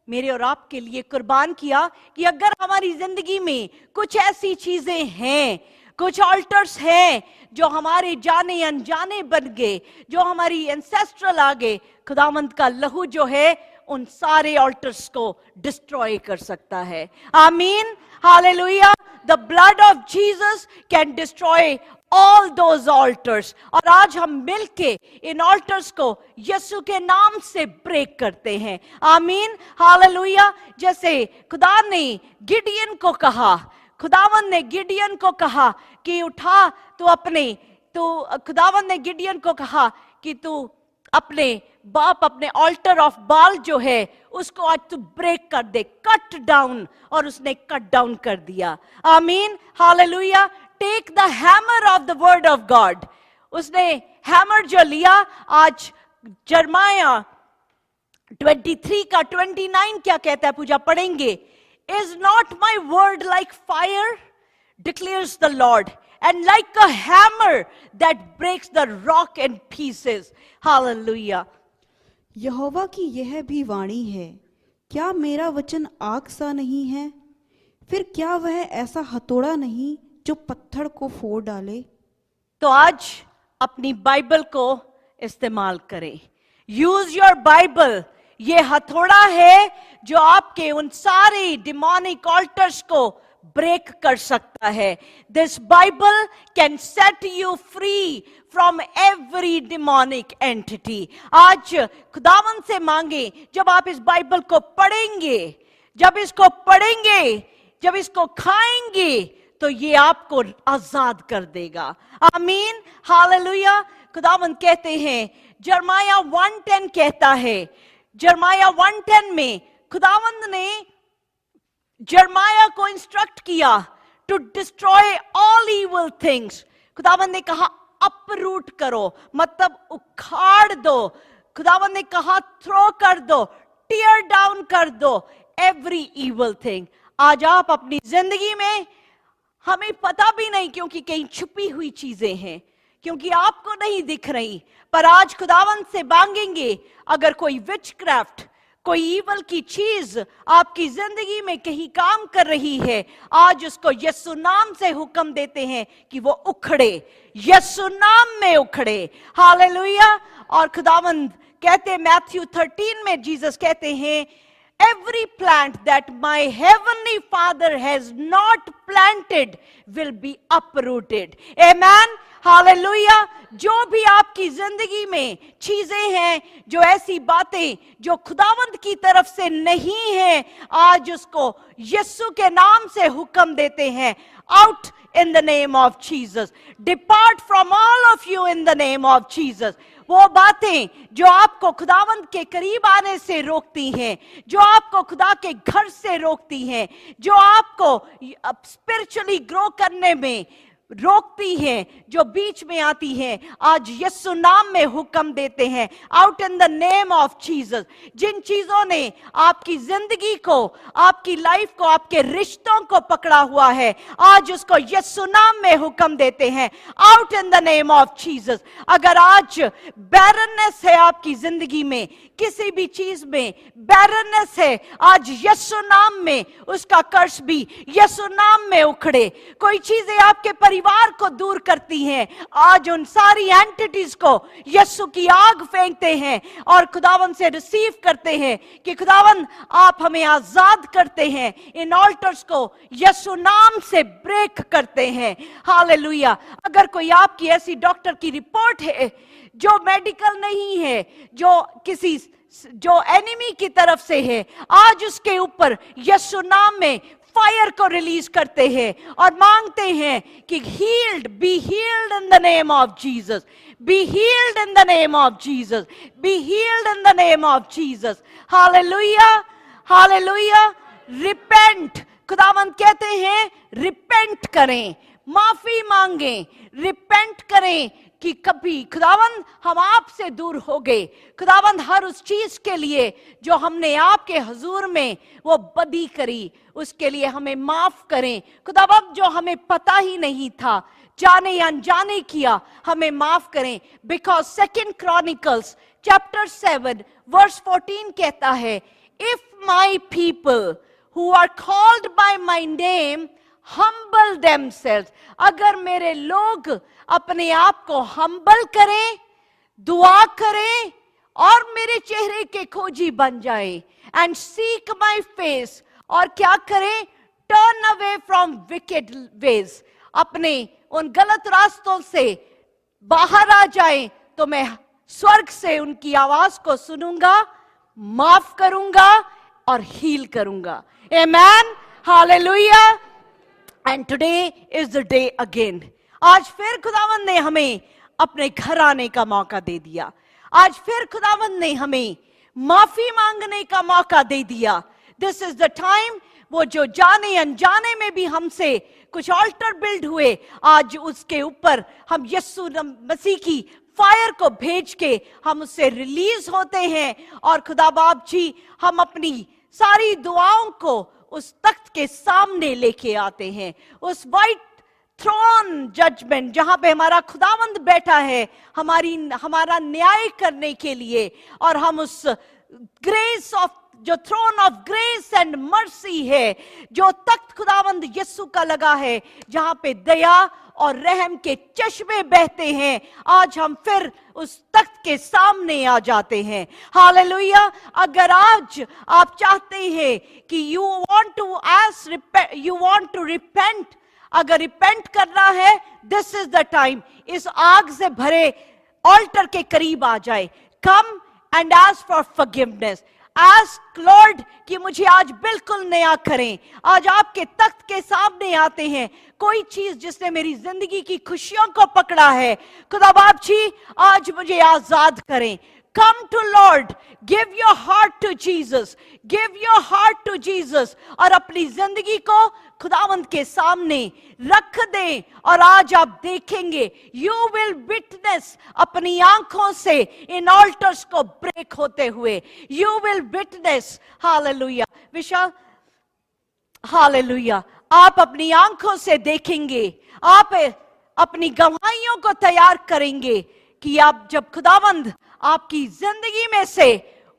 मेरे और आपके लिए कुर्बान किया कि अगर हमारी जिंदगी में कुछ ऐसी चीजें हैं, कुछ ऑल्टर्स हैं जो हमारे जाने अनजाने बन गए, जो हमारी एंसेस्ट्रल आ गए, खुदावंद का लहू जो है उन सारे ऑल्टर्स को डिस्ट्रॉय कर सकता है। आमीन, hallelujah. The blood of Jesus can destroy all those alters. और आज हम मिलके इन ऑल्टर्स को यीशु के नाम से ब्रेक करते हैं। आमीन, हालेलुया। जैसे खुदा ने गिडियन को कहा, खुदावंद ने गिडियन को कहा कि उठा खुदावंद ने गिडियन को कहा कि तू अपने ऑल्टर ऑफ बाल जो है उसको आज तू ब्रेक कर दे, कट डाउन। और उसने कट डाउन कर दिया। आमीन, hallelujah. Take the hammer of the word of God. उसने हैमर जो लिया, आज जर्माया 23 का 29 क्या कहता है, पूजा पढ़ेंगे Is not my word like fire, declares the Lord, and like a hammer that breaks the rock in pieces. Hallelujah. यहोवा की यह भी वाणी है, क्या मेरा वचन आग सा नहीं है? फिर क्या वह ऐसा हथौड़ा नहीं जो पत्थर को फोड़ डाले? तो आज अपनी बाइबल को इस्तेमाल करें. Use your Bible. ये हथौड़ा है जो आपके उन सारे डिमोनिक ऑल्टर्स को ब्रेक कर सकता है. This Bible can set you free from every demonic entity. आज खुदावन से मांगे, जब आप इस बाइबल को पढ़ेंगे, जब इसको पढ़ेंगे, जब इसको खाएंगे, तो ये आपको आजाद कर देगा. आमीन. हालेलुया. खुदावन कहते हैं, जरमाया 1:10 कहता है, जरमाया 1:10 में खुदावंद ने जरमाया को इंस्ट्रक्ट किया to destroy all evil things. खुदावंद ने कहा अपरूट करो, मतलब उखाड़ दो. खुदावंद ने कहा थ्रो कर दो, टीयर डाउन कर दो एवरी इविल थिंग. आज आप अपनी जिंदगी में, हमें पता भी नहीं क्योंकि कहीं छुपी हुई चीजें हैं, क्योंकि आपको नहीं दिख रही, पर आज खुदावंद से मांगेंगे, अगर कोई विचक्राफ्ट, कोई ईवल की चीज आपकी जिंदगी में कहीं काम कर रही है, आज उसको यीशु नाम से हुक्म देते हैं कि वो उखड़े, यीशु नाम में उखड़े. हालेलुया. और खुदावंद कहते, मैथ्यू 13 में जीसस कहते हैं, every plant that my heavenly Father has not planted will be uprooted. Amen. Hallelujah. जो भी आपकी जिंदगी में चीजें हैं, जो ऐसी बातें जो खुदावंद की तरफ से नहीं है, आज उसको यीशु के नाम से हुक्म देते हैं, out in the name of Jesus. Depart from all of you in the name of Jesus. वो बातें जो आपको खुदावंद के करीब आने से रोकती हैं, जो आपको खुदा के घर से रोकती हैं, जो आपको स्पिरिचुअली ग्रो करने में रोकती हैं, जो बीच में आती हैं, आज यीशु नाम में हुक्म देते हैं, out in the name of Jesus. जिन चीजों ने आपकी जिंदगी को, आपकी लाइफ को, आपके रिश्तों को पकड़ा हुआ है, आज उसको यीशु नाम में हुक्म देते हैं, out in the name of Jesus. अगर आज बैरननेस है आपकी जिंदगी में, किसी भी चीज में बैरननेस है, आज यीशु नाम में उसका कर्स भी यीशु नाम में उखड़े. कोई चीजें आपके परिवार को दूर करती हैं, आज उन सारी एंटिटीज को यीशु की आग फेंकते हैं और खुदावन से रिसीव करते हैं कि खुदावन आप हमें आजाद करते हैं. इन ऑल्टर्स को यीशु नाम से ब्रेक करते हैं. हालेलुया. अगर कोई आपकी ऐसी डॉक्टर की रिपोर्ट है जो मेडिकल नहीं है, जो एनिमी की तरफ से है, आज उसके ऊपर यीशु नाम में फायर को रिलीज करते हैं और मांगते हैं कि healed, be healed in the name of Jesus, be healed in the name of Jesus, be healed in the name of Jesus. Hallelujah. Hallelujah. Repent. खुदावंद कहते हैं रिपेंट करें, माफी मांगें, रिपेंट करें कि कभी खुदावंद हम आपसे दूर हो गए. खुदावंद हर उस चीज के लिए जो हमने आपके हुजूर में वो बदी करी, उसके लिए हमें माफ करें. खुदावंद जो हमें पता ही नहीं था, जाने या अनजाने किया, हमें माफ करें. बिकॉज 2 Chronicles chapter 7 verse 14 कहता है, if my people who are called by my name humble themselves, अगर मेरे लोग अपने आप को हम्बल करें, दुआ करें और मेरे चेहरे के खोजी बन जाए, एंड सीक माई फेस, और क्या करें, turn away from wicked ways, अपने उन गलत रास्तों से बाहर आ जाए, तो मैं स्वर्ग से उनकी आवाज को सुनूंगा, माफ करूंगा और हील करूंगा. Amen. Hallelujah. And today is the day again. आज फिर खुदावंद ने हमें अपने घर आने का मौका दे दिया. आज फिर खुदावंद ने हमें माफी मांगने का मौका दे दिया. This is the time. वो जो जाने अनजाने में भी हमसे कुछ ऑल्टर बिल्ड हुए, आज उसके ऊपर हम यीशु मसीह की फायर को भेज के हम उससे रिलीज होते हैं. और खुदा बाप जी, हम अपनी सारी दुआओं को उस तख्त के सामने लेके आते हैं, उस वाइट थ्रोन जजमेंट जहां पे हमारा खुदावंद बैठा है हमारा न्याय करने के लिए। और हम उस ग्रेस ऑफ जो throne of grace and mercy है, जो तख्त खुदावंद यीशु का लगा है, जहां पे दया और रहम के चश्मे बहते हैं, आज हम फिर उस तख्त के सामने आ जाते हैं। हालेलुया। अगर आज आप चाहते हैं कि यू वांट टू रिपेंट, अगर रिपेंट करना है, दिस इज द टाइम। इस आग से भरे ऑल्टर के करीब आ जाए। Come and ask for forgiveness. Ask Lord कि मुझे आज बिल्कुल नया करें। आज आपके तख्त के सामने आते हैं। कोई चीज जिसने मेरी जिंदगी की खुशियों को पकड़ा है, खुदा बाप जी आज मुझे आजाद करें। Come to Lord, give your heart to Jesus, give your heart to Jesus, और अपनी जिंदगी को खुदावंद के सामने रख दें। और आज आप देखेंगे, you will witness अपनी आंखों से इन ऑल्टर्स को ब्रेक होते हुए। You will witness, hallelujah Vishal, hallelujah. आप अपनी आंखों से देखेंगे, आप अपनी गवाहियों को तैयार करेंगे कि आप जब खुदावंद आपकी जिंदगी में से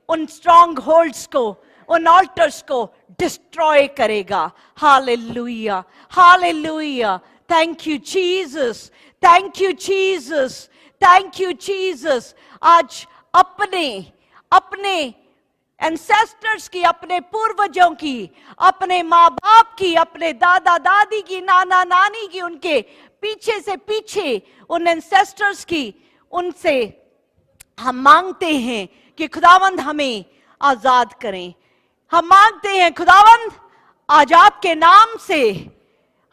उन स्ट्रॉन्ग होल्ड्स को, उन ऑल्टर्स को डिस्ट्रॉय करेगा। Hallelujah, hallelujah. Thank you Jesus, thank you Jesus, thank you Jesus. आज अपने एंसेस्टर्स की, अपने पूर्वजों की, अपने माँ बाप की, अपने दादा दादी की, नाना नानी की, उनके पीछे से पीछे उन एंसेस्टर्स की, उनसे हम मांगते हैं कि खुदावंद हमें आजाद करें। हम मांगते हैं खुदावंद आज आपके नाम से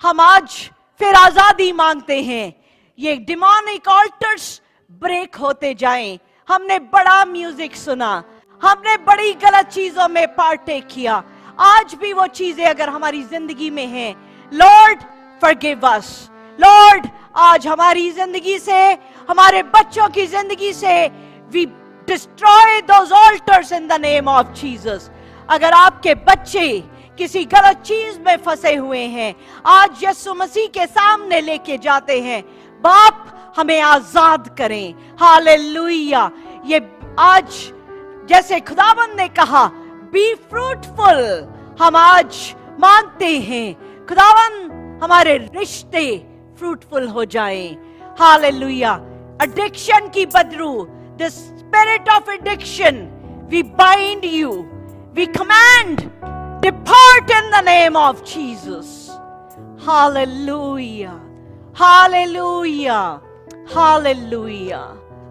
हम आज फिर आजादी मांगते हैं। ये डिमोनिक ऑल्टर्स ब्रेक होते जाएं। हमने बड़ा म्यूजिक सुना, हमने बड़ी गलत चीजों में पार्टेक किया। आज भी वो चीजें अगर हमारी जिंदगी में हैं, लॉर्ड फॉरगिव अस। लॉर्ड आज हमारी जिंदगी से, हमारे बच्चों की जिंदगी से we destroy those altars in the name of Jesus। अगर आपके बच्चे किसी गलत चीज में फंसे हुए हैं, आज यीशु मसीह के सामने लेके जाते हैं। बाप हमें आजाद करें। हालेलुया। ये आज जैसे खुदावंद ने कहा बी फ्रूटफुल, हम आज मांगते हैं खुदावंद हमारे रिश्ते फ्रूटफुल हो जाएं। हालेलुया। एडिक्शन की Badru, the spirit of addiction, we bind you, we command, depart in the name of Jesus। Hallelujah, hallelujah, hallelujah,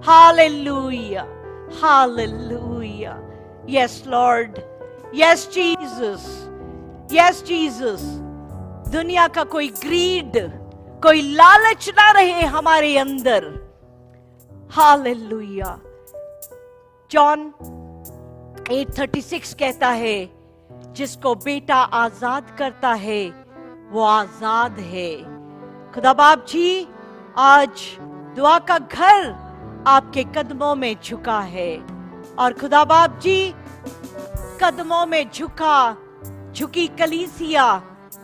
hallelujah, hallelujah। Yes Lord, yes Jesus, yes Jesus। दुनिया का कोई ग्रीड, कोई लालच ना रहे हमारे अंदर। हालेलुया। जॉन 8:36 कहता है, जिसको बेटा आजाद करता है वो आजाद है। खुदा बाप जी आज दुआ का घर आपके कदमों में झुका है, और खुदा बाप जी कदमों में झुकी कलीसिया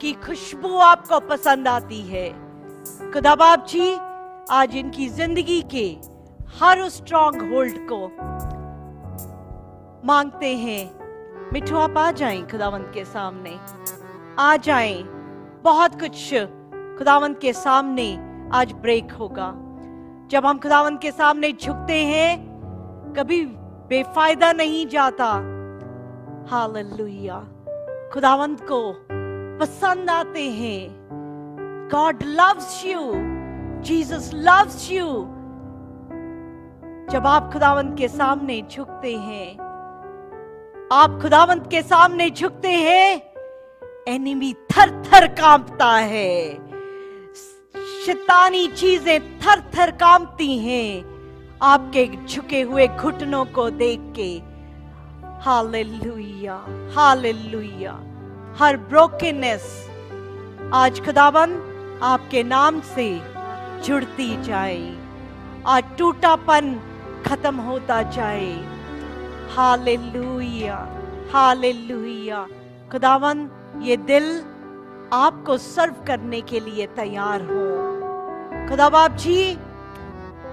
की खुशबू आपको पसंद आती है। खुदा बाप जी आज इनकी जिंदगी के हर उस स्ट्रॉन्ग होल्ड को मांगते हैं। मिठू आप आ जाएं खुदावंत के सामने, आ जाएं। बहुत कुछ खुदावंत के सामने आज ब्रेक होगा। जब हम खुदावंत के सामने झुकते हैं, कभी बेफायदा नहीं जाता। हालेलुया। खुदावंत को पसंद आते हैं। God loves you, Jesus loves you. जब आप खुदावंत के सामने झुकते हैं, आप खुदावंत के सामने झुकते हैं, एनिमी थर थर कांपता है। शैतानी चीजें थर थर कांपती हैं आपके झुके हुए घुटनों को देख के। Hallelujah, hallelujah. हर ब्रोकननेस आज खुदावंद आपके नाम से जुड़ती जाए, आज टूटापन खत्म होता जाए। Hallelujah, hallelujah. खुदावंद ये दिल आपको सर्व करने के लिए तैयार हो। खुदा बाप जी,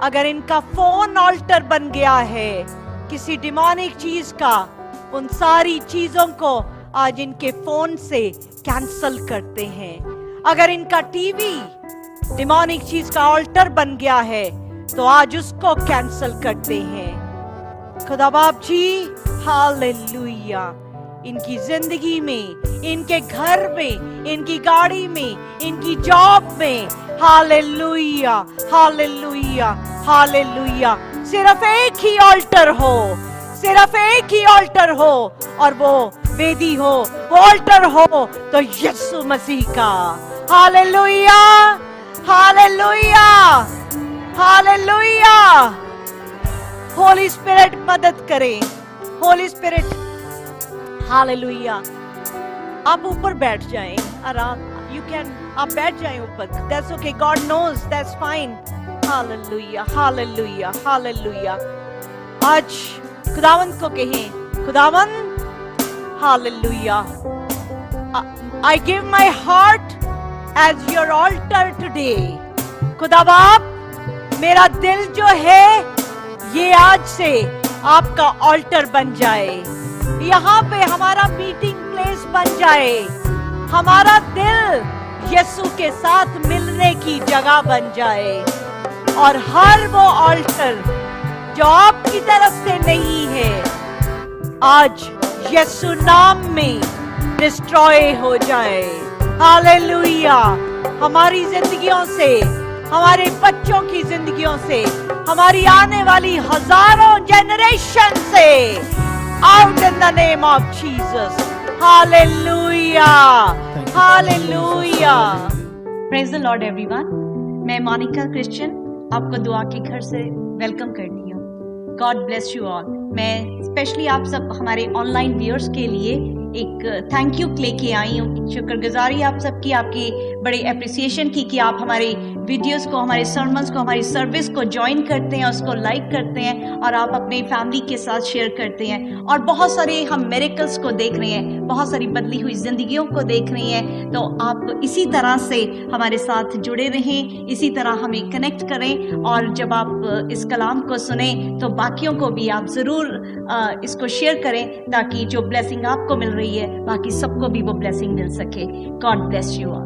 अगर इनका फोन ऑल्टर बन गया है किसी डिमोनिक चीज का, उन सारी चीजों को आज इनके फोन से कैंसल करते हैं। अगर इनका टीवी डिमोनिक चीज का ऑल्टर बन गया है तो आज उसको कैंसल करते हैं। खुदा बाप जी, हालेलुया। इनकी जिंदगी में, इनके घर में, इनकी गाड़ी में, इनकी जॉब में, हालेलुया, हालेलुया, हालेलुया। सिर्फ एक ही ऑल्टर हो, सिर्फ एक ही ऑल्टर हो, और वो वेदी हो, वो ऑल्टर हो तो यीशु मसीह का। Hallelujah, hallelujah, hallelujah. Holi spirit मदद करे, होली स्पिरिट। हालेलुया। आप ऊपर बैठ जाएं, आराम, यू कैन, आप बैठ जाएं ऊपर, that's okay, God knows, that's fine. Hallelujah, hallelujah, hallelujah. आज खुदावंद को कहें, खुदावंद, hallelujah, I give my heart as your altar today. खुदा बाप, मेरा दिल जो है ये आज से आपका ऑल्टर बन जाए। यहाँ पे हमारा मीटिंग प्लेस बन जाए। हमारा दिल यीशु के साथ मिलने की जगह बन जाए। और हर वो ऑल्टर जो आपकी तरफ से नहीं है, आज यीशु नाम में डिस्ट्रॉय हो जाए। हालेलुया। हमारी जिंदगियों से, हमारे बच्चों की जिंदगियों से, हमारी आने वाली हजारों जनरेशन से, out in the name of Jesus. Hallelujah, hallelujah. Praise the Lord everyone. मैं मोनिका क्रिश्चियन आपको दुआ के घर से वेलकम करती हूँ। God bless you all. मैं स्पेशली आप सब हमारे ऑनलाइन व्यूअर्स के लिए एक थैंक यू लेके आई हूँ। शुक्रगुजारी आप सबकी, आपकी बड़ी एप्रिसिएशन की कि आप हमारे वीडियोस को, हमारे सर्मन्स को, हमारी सर्विस को ज्वाइन करते हैं, उसको लाइक करते हैं और आप अपनी फैमिली के साथ शेयर करते हैं। और बहुत सारे हम मिरेकल्स को देख रहे हैं, बहुत सारी बदली हुई जिंदगियों को देख रहे हैं। तो आप इसी तरह से हमारे साथ जुड़े रहें, इसी तरह हमें कनेक्ट करें। और जब आप इस कलाम को सुने तो बाकियों को भी आप ज़रूर इसको शेयर करें, ताकि जो ब्लेसिंग आपको मिल रही है बाकी सबको भी वो ब्लेसिंग मिल सके। God bless you all.